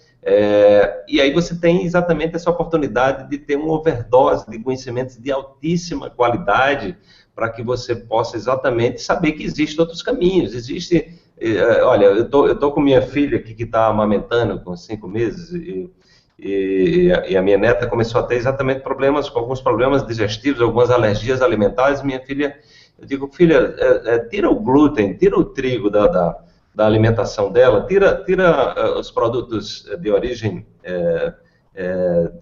E aí você tem exatamente essa oportunidade de ter uma overdose de conhecimentos de altíssima qualidade, para que você possa exatamente saber que existem outros caminhos. Olha, eu tô com minha filha aqui que está amamentando com 5 meses, e a minha neta começou a ter exatamente alguns problemas digestivos, algumas alergias alimentares. Minha filha, eu digo, filha, tira o glúten, tira o trigo da alimentação dela, tira os produtos de origem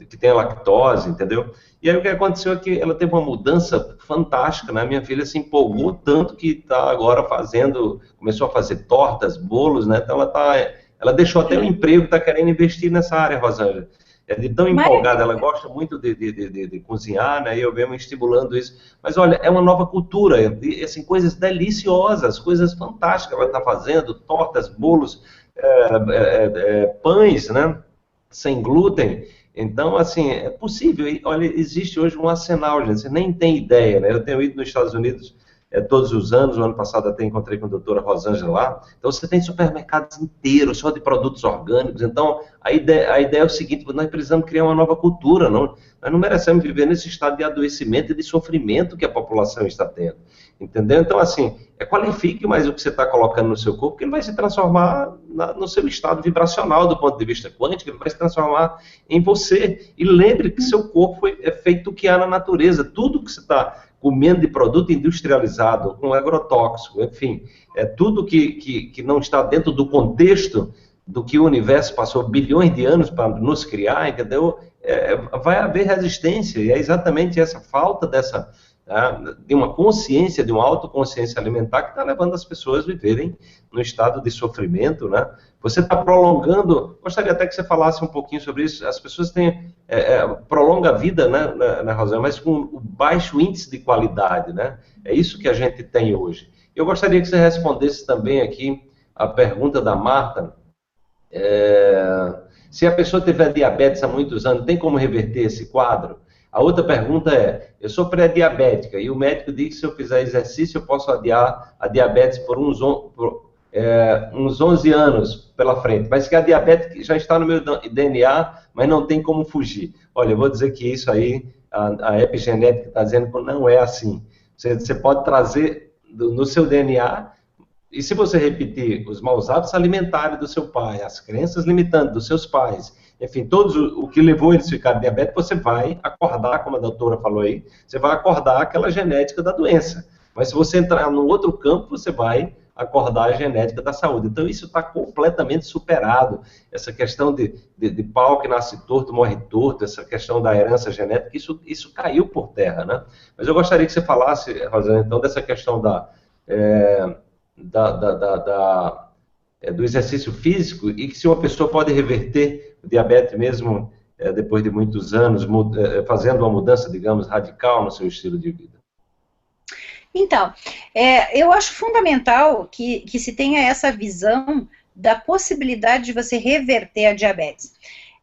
que tem a lactose, entendeu? E aí o que aconteceu é que ela teve uma mudança fantástica, né? Minha filha se empolgou tanto que está agora começou a fazer tortas, bolos, né? Então ela deixou até o emprego, está querendo investir nessa área, Rosângela. É de tão empolgada, ela gosta muito de cozinhar, né? E eu venho estimulando isso. Mas olha, é uma nova cultura, assim, coisas deliciosas, coisas fantásticas ela está fazendo, tortas, bolos, pães, né? Sem glúten. Então, assim, é possível. E, olha, existe hoje um arsenal, gente, você nem tem ideia, né? Eu tenho ido nos Estados Unidos todos os anos, o ano passado até encontrei com a doutora Rosângela lá. Então você tem supermercados inteiros só de produtos orgânicos. Então a ideia é o seguinte: nós precisamos criar uma nova cultura, nós não merecemos viver nesse estado de adoecimento e de sofrimento que a população está tendo, entendeu? Então, assim, qualifique mais o que você está colocando no seu corpo, que ele vai se transformar no seu estado vibracional do ponto de vista quântico, ele vai se transformar em você. E lembre que seu corpo é feito do que há na natureza. Tudo que você está comendo de produto industrializado, com agrotóxico, enfim, tudo que não está dentro do contexto do que o universo passou bilhões de anos para nos criar, entendeu? Vai haver resistência, e é exatamente essa falta de uma consciência, de uma autoconsciência alimentar, que está levando as pessoas a viverem no estado de sofrimento, né? Você está prolongando, gostaria até que você falasse um pouquinho sobre isso. As pessoas prolongam a vida, né, Rosângela, mas com baixo índice de qualidade, né? É isso que a gente tem hoje. Eu gostaria que você respondesse também aqui a pergunta da Marta. Se a pessoa tiver diabetes há muitos anos, tem como reverter esse quadro? A outra pergunta é: eu sou pré-diabética e o médico diz que se eu fizer exercício eu posso adiar a diabetes por uns 11 anos pela frente, mas que a diabetes já está no meu DNA, mas não tem como fugir. Olha, eu vou dizer que isso aí, a epigenética está dizendo que não é assim. Você pode trazer no seu DNA E se você repetir os maus hábitos alimentares do seu pai, as crenças limitantes dos seus pais, enfim, o que levou eles a ficarem diabéticos, você vai acordar, como a doutora falou aí, você vai acordar aquela genética da doença. Mas se você entrar no outro campo, você vai acordar a genética da saúde. Então isso está completamente superado. Essa questão de pau que nasce torto, morre torto, essa questão da herança genética, isso caiu por terra, né? Mas eu gostaria que você falasse, Rosana, então, dessa questão do exercício físico e que se uma pessoa pode reverter o diabetes mesmo depois de muitos anos, fazendo uma mudança, digamos, radical no seu estilo de vida. Então, eu acho fundamental que se tenha essa visão da possibilidade de você reverter a diabetes.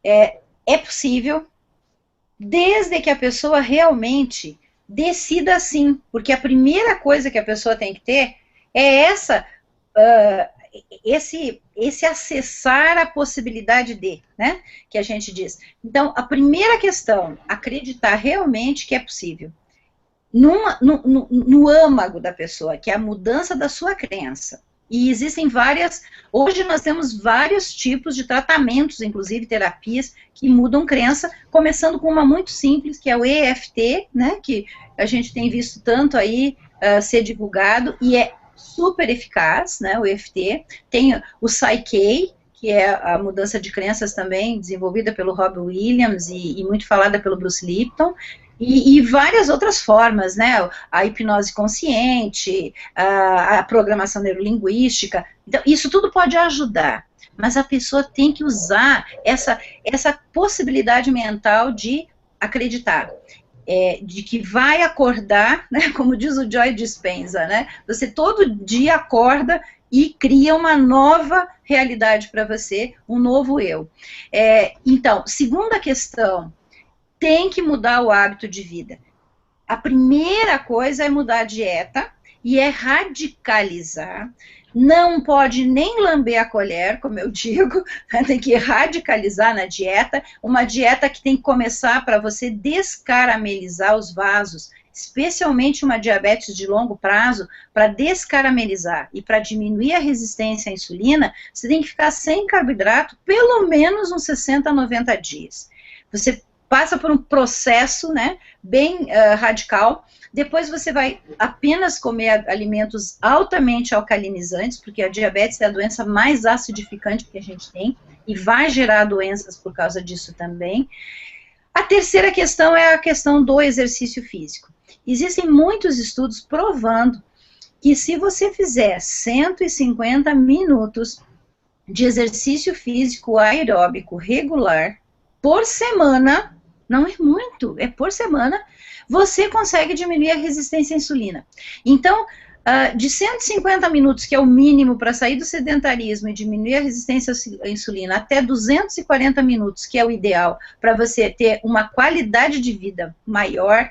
É possível, desde que a pessoa realmente decida sim, porque a primeira coisa que a pessoa tem que ter é esse acessar a possibilidade de, né, que a gente diz. Então, a primeira questão, acreditar realmente que é possível. No âmago da pessoa, que é a mudança da sua crença. E existem hoje nós temos vários tipos de tratamentos, inclusive terapias, que mudam crença, começando com uma muito simples, que é o EFT, né, que a gente tem visto tanto aí ser divulgado, e é super eficaz, né, o EFT. Tem o Psyche, que é a mudança de crenças também, desenvolvida pelo Rob Williams e muito falada pelo Bruce Lipton, e várias outras formas, né, a hipnose consciente, a programação neurolinguística. Então, isso tudo pode ajudar, mas a pessoa tem que usar essa possibilidade mental de acreditar, de que vai acordar, né, como diz o Joy Dispenza, né, você todo dia acorda e cria uma nova realidade para você, um novo eu. Então, segunda questão, tem que mudar o hábito de vida. A primeira coisa é mudar a dieta e é radicalizar. Não pode nem lamber a colher, como eu digo, tem que radicalizar na dieta. Uma dieta que tem que começar para você descaramelizar os vasos, especialmente uma diabetes de longo prazo, para descaramelizar e para diminuir a resistência à insulina, você tem que ficar sem carboidrato pelo menos uns 60 a 90 dias. Você passa por um processo, né, bem radical. Depois você vai apenas comer alimentos altamente alcalinizantes, porque a diabetes é a doença mais acidificante que a gente tem, e vai gerar doenças por causa disso também. A terceira questão é a questão do exercício físico. Existem muitos estudos provando que se você fizer 150 minutos de exercício físico aeróbico regular por semana, não é muito, é por semana, você consegue diminuir a resistência à insulina. Então, de 150 minutos, que é o mínimo para sair do sedentarismo e diminuir a resistência à insulina, até 240 minutos, que é o ideal para você ter uma qualidade de vida maior,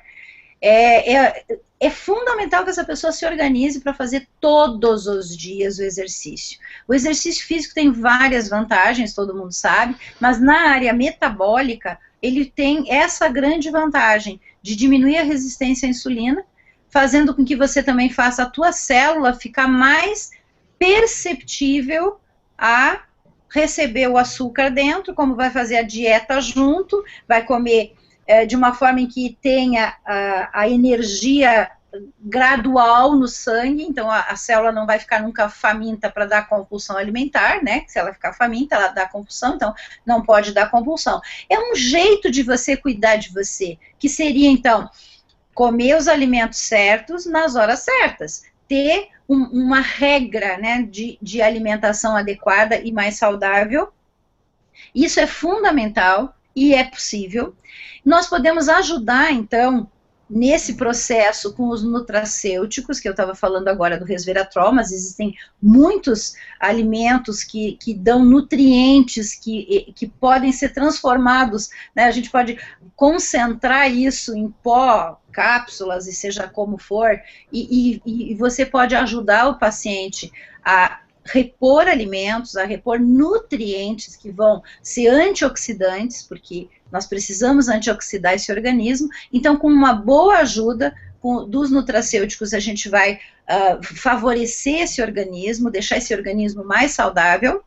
é fundamental que essa pessoa se organize para fazer todos os dias o exercício. O exercício físico tem várias vantagens, todo mundo sabe, mas na área metabólica, ele tem essa grande vantagem de diminuir a resistência à insulina, fazendo com que você também faça a tua célula ficar mais perceptível a receber o açúcar dentro, como vai fazer a dieta junto, vai comer de uma forma em que tenha a energia gradual no sangue, então a célula não vai ficar nunca faminta para dar compulsão alimentar, né? Se ela ficar faminta, ela dá compulsão, então não pode dar compulsão. É um jeito de você cuidar de você, que seria, então, comer os alimentos certos nas horas certas, ter uma regra, né, de alimentação adequada e mais saudável. Isso é fundamental e é possível. Nós podemos ajudar, então, nesse processo com os nutracêuticos, que eu estava falando agora do resveratrol, mas existem muitos alimentos que dão nutrientes que podem ser transformados, né? A gente pode concentrar isso em pó, cápsulas, e seja como for, e você pode ajudar o paciente a repor alimentos, a repor nutrientes que vão ser antioxidantes, porque nós precisamos antioxidar esse organismo. Então, com uma boa ajuda, dos nutracêuticos a gente vai favorecer esse organismo, deixar esse organismo mais saudável,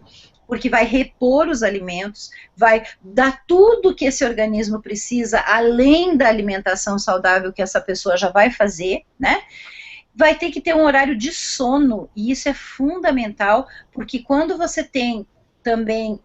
porque vai repor os alimentos, vai dar tudo que esse organismo precisa, além da alimentação saudável que essa pessoa já vai fazer, né? Vai ter que ter um horário de sono, e isso é fundamental, porque quando você tem também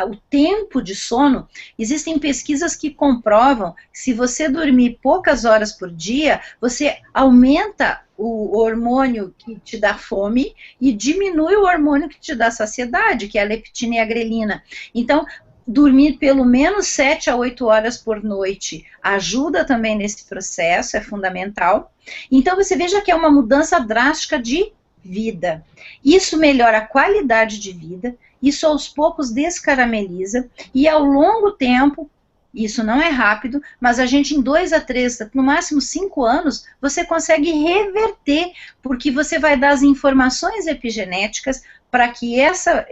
o tempo de sono, existem pesquisas que comprovam que se você dormir poucas horas por dia, você aumenta o hormônio que te dá fome e diminui o hormônio que te dá saciedade, que é a leptina e a grelina. Então, dormir pelo menos 7 a 8 horas por noite ajuda também nesse processo, é fundamental. Então, você veja que é uma mudança drástica de vida. Isso melhora a qualidade de vida, isso aos poucos descarameliza, e ao longo tempo, isso não é rápido, mas a gente em 2 a 3, no máximo 5 anos, você consegue reverter, porque você vai dar as informações epigenéticas para que essa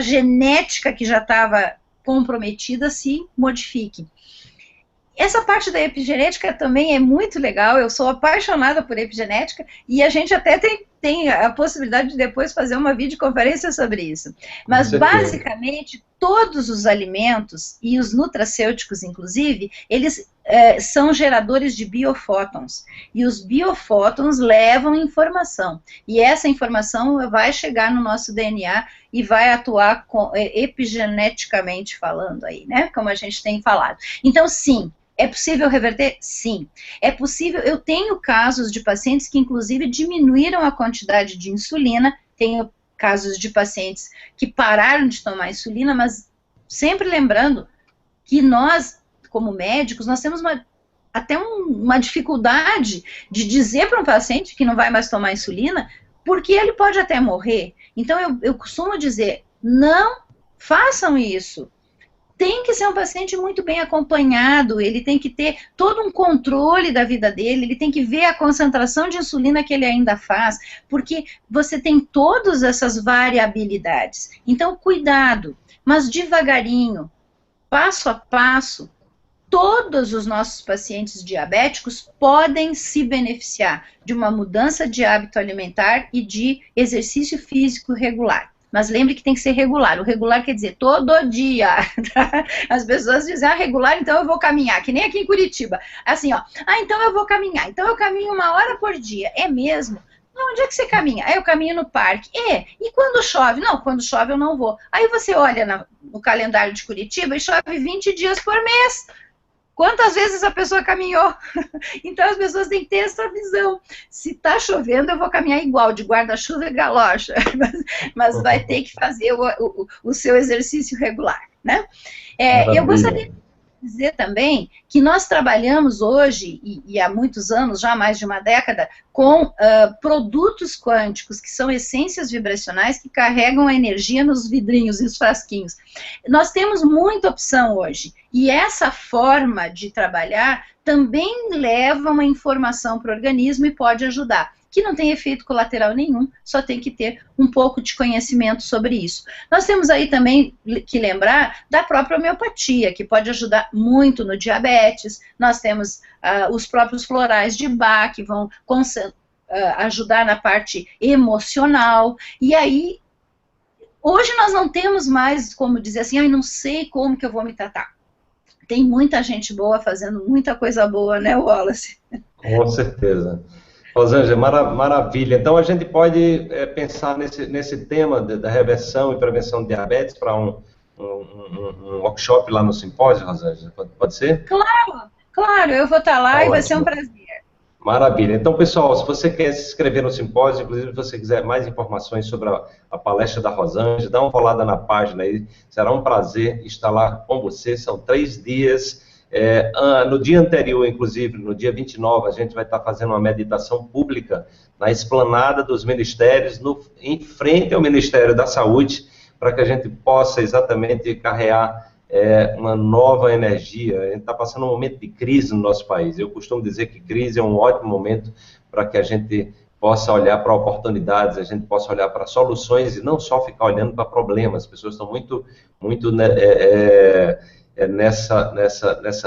genética que já estava comprometida se modifique. Essa parte da epigenética também é muito legal, eu sou apaixonada por epigenética, e a gente até tem a possibilidade de depois fazer uma videoconferência sobre isso. Mas, basicamente, todos os alimentos, e os nutracêuticos, inclusive, eles são geradores de biofótons. E os biofótons levam informação. E essa informação vai chegar no nosso DNA e vai atuar epigeneticamente falando aí, né? Como a gente tem falado. Então, sim. É possível reverter? Sim. É possível, eu tenho casos de pacientes que inclusive diminuíram a quantidade de insulina, tenho casos de pacientes que pararam de tomar insulina, mas sempre lembrando que nós, como médicos, nós temos até uma dificuldade de dizer para um paciente que não vai mais tomar insulina, porque ele pode até morrer. Então eu costumo dizer, não façam isso. Tem que ser um paciente muito bem acompanhado, ele tem que ter todo um controle da vida dele, ele tem que ver a concentração de insulina que ele ainda faz, porque você tem todas essas variabilidades. Então, cuidado, mas devagarinho, passo a passo, todos os nossos pacientes diabéticos podem se beneficiar de uma mudança de hábito alimentar e de exercício físico regular. Mas lembre que tem que ser regular. O regular quer dizer todo dia. Tá? As pessoas dizem, regular, então eu vou caminhar. Que nem aqui em Curitiba. Assim, ó. Então eu vou caminhar. Então eu caminho 1 hora por dia. É mesmo? Onde é que você caminha? Eu caminho no parque. E quando chove? Não, quando chove eu não vou. Aí você olha no calendário de Curitiba e chove 20 dias por mês. Quantas vezes a pessoa caminhou? Então as pessoas têm que ter essa visão. Se está chovendo, eu vou caminhar igual, de guarda-chuva e galocha. Mas vai ter que fazer o seu exercício regular, né? Eu gostaria de dizer também que nós trabalhamos hoje, e há muitos anos, já há mais de uma década, com produtos quânticos, que são essências vibracionais que carregam a energia nos vidrinhos e os frasquinhos. Nós temos muita opção hoje, e essa forma de trabalhar também leva uma informação para o organismo e pode ajudar, que não tem efeito colateral nenhum, só tem que ter um pouco de conhecimento sobre isso. Nós temos aí também que lembrar da própria homeopatia, que pode ajudar muito no diabetes. Nós temos os próprios florais de Bach, que vão ajudar na parte emocional. E aí, hoje nós não temos mais como dizer assim, não sei como que eu vou me tratar. Tem muita gente boa fazendo muita coisa boa, né, Wallace? Com certeza. Rosângela, maravilha. Então, a gente pode pensar nesse tema da reversão e prevenção de diabetes para um workshop lá no simpósio, Rosângela? Pode ser? Claro, eu vou estar lá e vai ser um prazer. Maravilha. Então, pessoal, se você quer se inscrever no simpósio, inclusive se você quiser mais informações sobre a palestra da Rosângela, dá uma olhada na página aí, será um prazer estar lá com você. São 3 dias. No dia anterior, inclusive, no dia 29, a gente vai estar fazendo uma meditação pública na esplanada dos ministérios, em frente ao Ministério da Saúde, para que a gente possa exatamente carregar uma nova energia. A gente está passando um momento de crise no nosso país. Eu costumo dizer que crise é um ótimo momento para que a gente possa olhar para oportunidades, a gente possa olhar para soluções e não só ficar olhando para problemas. As pessoas estão muito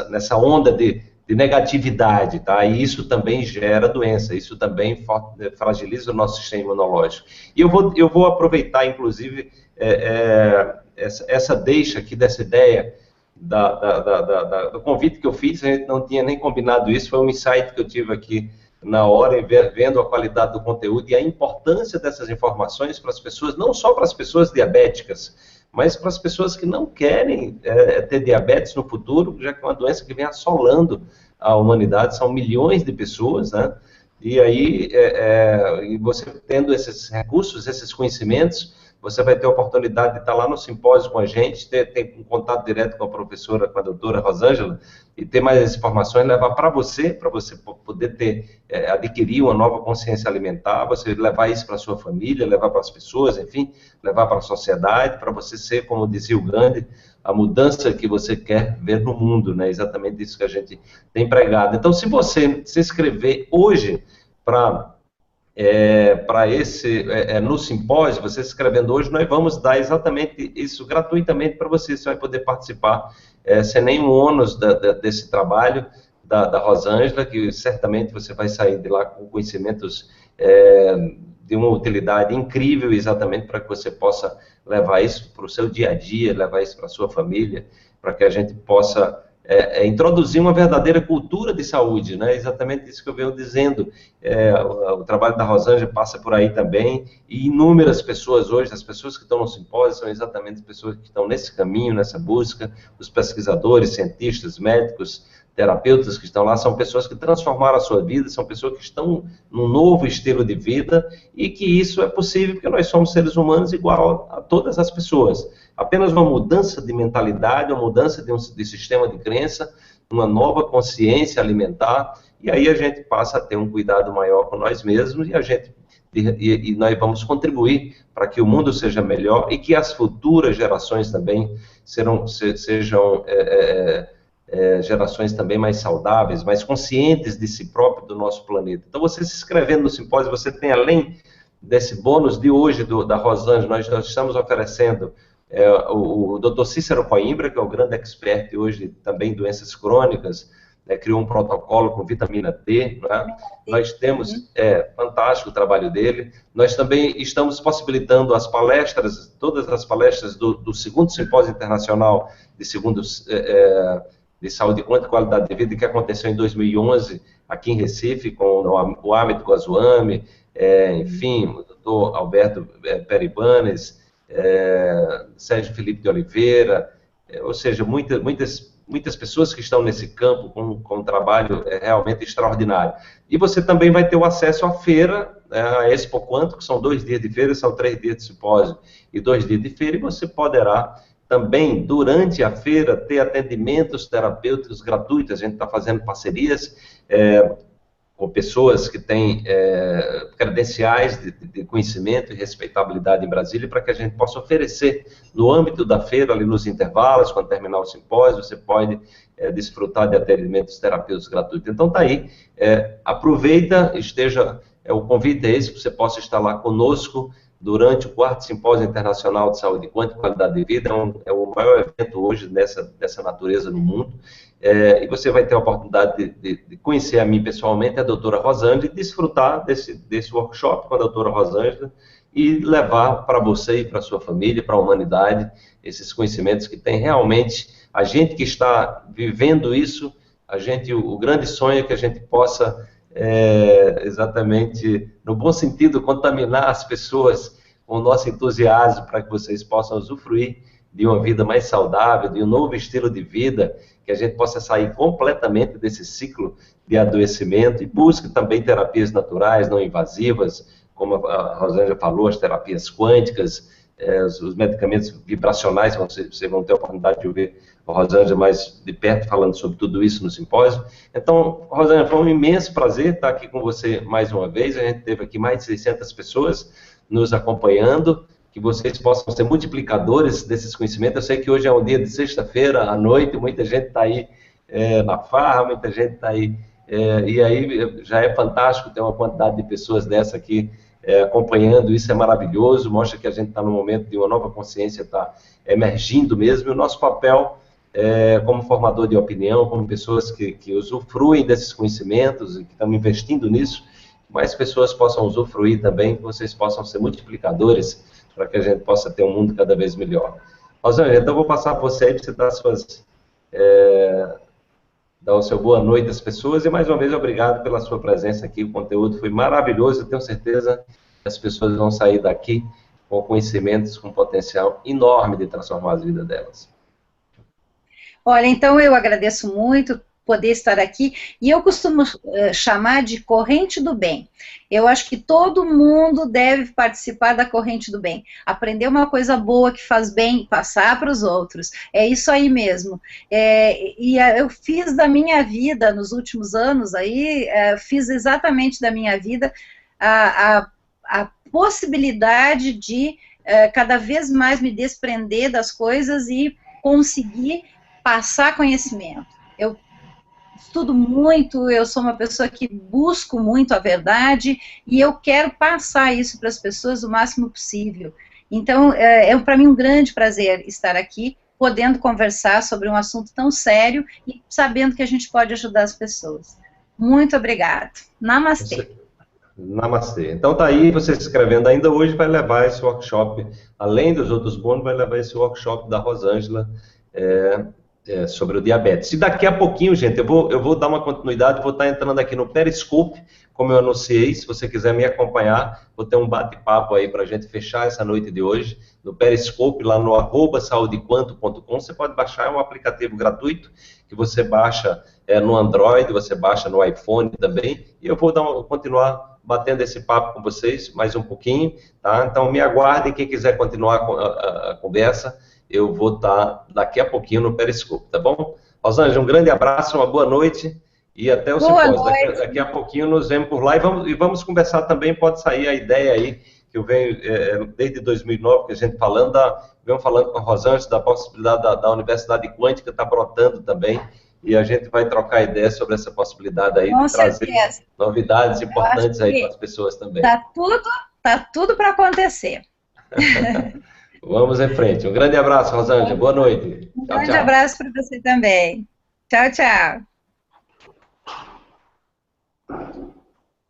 nessa onda de de negatividade, tá? E isso também gera doença, isso também fragiliza o nosso sistema imunológico. E eu vou aproveitar, inclusive, essa deixa aqui dessa ideia do convite que eu fiz. A gente não tinha nem combinado isso, foi um insight que eu tive aqui na hora, vendo a qualidade do conteúdo e a importância dessas informações para as pessoas, não só para as pessoas diabéticas, mas para as pessoas que não querem ter diabetes no futuro, já que é uma doença que vem assolando a humanidade, são milhões de pessoas, né? E aí, e você tendo esses recursos, esses conhecimentos, você vai ter a oportunidade de estar lá no simpósio com a gente, ter um contato direto com a professora, com a doutora Rosângela, e ter mais informações, levar para você poder adquirir uma nova consciência alimentar, você levar isso para a sua família, levar para as pessoas, enfim, levar para a sociedade, para você ser, como dizia o Gandhi, a mudança que você quer ver no mundo, né? Exatamente isso que a gente tem pregado. Então, se você se inscrever hoje no simpósio, você se inscrevendo hoje, nós vamos dar exatamente isso gratuitamente para você. Você vai poder participar sem nenhum ônus desse trabalho da Rosângela, que certamente você vai sair de lá com conhecimentos de uma utilidade incrível, exatamente para que você possa levar isso para o seu dia a dia, levar isso para a sua família, para que a gente possa introduzir uma verdadeira cultura de saúde, né? Exatamente isso que eu venho dizendo. O trabalho da Rosângela passa por aí também, e inúmeras pessoas hoje, as pessoas que estão no simpósio, são exatamente as pessoas que estão nesse caminho, nessa busca, os pesquisadores, cientistas, médicos, terapeutas que estão lá, são pessoas que transformaram a sua vida, são pessoas que estão num novo estilo de vida, e que isso é possível porque nós somos seres humanos igual a todas as pessoas. Apenas uma mudança de mentalidade, uma mudança de sistema de crença, uma nova consciência alimentar, e aí a gente passa a ter um cuidado maior com nós mesmos, e nós vamos contribuir para que o mundo seja melhor e que as futuras gerações também sejam gerações também mais saudáveis, mais conscientes de si próprio, do nosso planeta. Então, você se inscrevendo no simpósio, você tem, além desse bônus de hoje da Rosângela, nós estamos oferecendo o Dr. Cícero Coimbra, que é o grande expert hoje também em doenças crônicas, criou um protocolo com vitamina D, né? Nós temos, fantástico o trabalho dele. Nós também estamos possibilitando as palestras, todas as palestras do segundo simpósio internacional de saúde quântica e qualidade de vida, que aconteceu em 2011, aqui em Recife, com o Amit Goswami, enfim, o doutor Alberto Peribanes, Sérgio Felipe de Oliveira, ou seja, muitas pessoas que estão nesse campo com um trabalho realmente extraordinário. E você também vai ter o acesso à feira, a Expo Quanto, que são 2 dias de feira, são 3 dias de simpósio e 2 dias de feira, e você poderá também, durante a feira, ter atendimentos terapêuticos gratuitos. A gente está fazendo parcerias com pessoas que têm credenciais de conhecimento e respeitabilidade em Brasília, para que a gente possa oferecer, no âmbito da feira, ali nos intervalos, quando terminar o simpósio, você pode desfrutar de atendimentos terapêuticos gratuitos. Então, está aí, aproveita, o convite é esse, que você possa estar lá conosco, durante o 4º Simpósio Internacional de Saúde Quântica e Qualidade de Vida. É o maior evento hoje dessa natureza no mundo, e você vai ter a oportunidade de conhecer a mim pessoalmente, a doutora Rosângela, e desfrutar desse workshop com a doutora Rosângela, e levar para você e para a sua família, para a humanidade, esses conhecimentos que tem realmente. A gente que está vivendo isso, o grande sonho é que a gente possa exatamente, no bom sentido, contaminar as pessoas com o nosso entusiasmo, para que vocês possam usufruir de uma vida mais saudável, de um novo estilo de vida, que a gente possa sair completamente desse ciclo de adoecimento, e busque também terapias naturais, não invasivas, como a Rosângela falou, as terapias quânticas, os medicamentos vibracionais. Vocês vão ter a oportunidade de ouvir a Rosângela mais de perto falando sobre tudo isso no simpósio. Então, Rosângela, foi um imenso prazer estar aqui com você mais uma vez. A gente teve aqui mais de 600 pessoas nos acompanhando, que vocês possam ser multiplicadores desses conhecimentos. Eu sei que hoje é um dia de sexta-feira à noite, muita gente está aí na farra, muita gente está aí, e aí já é fantástico ter uma quantidade de pessoas dessa aqui acompanhando. Isso é maravilhoso, mostra que a gente está no momento de uma nova consciência, está emergindo mesmo, e o nosso papel como formador de opinião, como pessoas que usufruem desses conhecimentos e que estão investindo nisso, mais pessoas possam usufruir também, que vocês possam ser multiplicadores para que a gente possa ter um mundo cada vez melhor. Rosângela, então eu vou passar para você aí para você dar o seu boa noite às pessoas e mais uma vez obrigado pela sua presença aqui, o conteúdo foi maravilhoso, eu tenho certeza que as pessoas vão sair daqui com conhecimentos, com potencial enorme de transformar a vida delas. Olha, então eu agradeço muito poder estar aqui, e eu costumo chamar de corrente do bem. Eu acho que todo mundo deve participar da corrente do bem. Aprender uma coisa boa que faz bem, passar para os outros. É isso aí mesmo. Eu fiz da minha vida, nos últimos anos, fiz exatamente da minha vida a possibilidade de cada vez mais me desprender das coisas e conseguir passar conhecimento. Eu estudo muito, eu sou uma pessoa que busco muito a verdade e eu quero passar isso para as pessoas o máximo possível. Então, para mim um grande prazer estar aqui, podendo conversar sobre um assunto tão sério e sabendo que a gente pode ajudar as pessoas. Muito obrigada. Namastê. Namastê. Então tá aí, você se inscrevendo ainda hoje, vai levar esse workshop, além dos outros bônus, vai levar esse workshop da Rosângela, sobre o diabetes. E daqui a pouquinho, gente, eu vou dar uma continuidade, vou estar entrando aqui no Periscope, como eu anunciei, se você quiser me acompanhar, vou ter um bate-papo aí para a gente fechar essa noite de hoje, no Periscope, lá no @saudequanto.com, você pode baixar, é um aplicativo gratuito, que você baixa no Android, você baixa no iPhone também, e eu vou continuar batendo esse papo com vocês mais um pouquinho, tá? Então me aguardem, quem quiser continuar a conversa, eu vou estar daqui a pouquinho no Periscope, tá bom? Rosângela, um grande abraço, uma boa noite e até o simpósio. Daqui a pouquinho nos vemos por lá e vamos conversar também, pode sair a ideia aí, que eu venho desde 2009, que a gente venho falando com a Rosângela da possibilidade da Universidade Quântica está brotando também, e a gente vai trocar ideias sobre essa possibilidade aí de trazer novidades importantes aí para as pessoas também. Tá tudo para acontecer. Vamos em frente. Um grande abraço, Rosângela. Boa noite. Um grande abraço para você também. Tchau, tchau.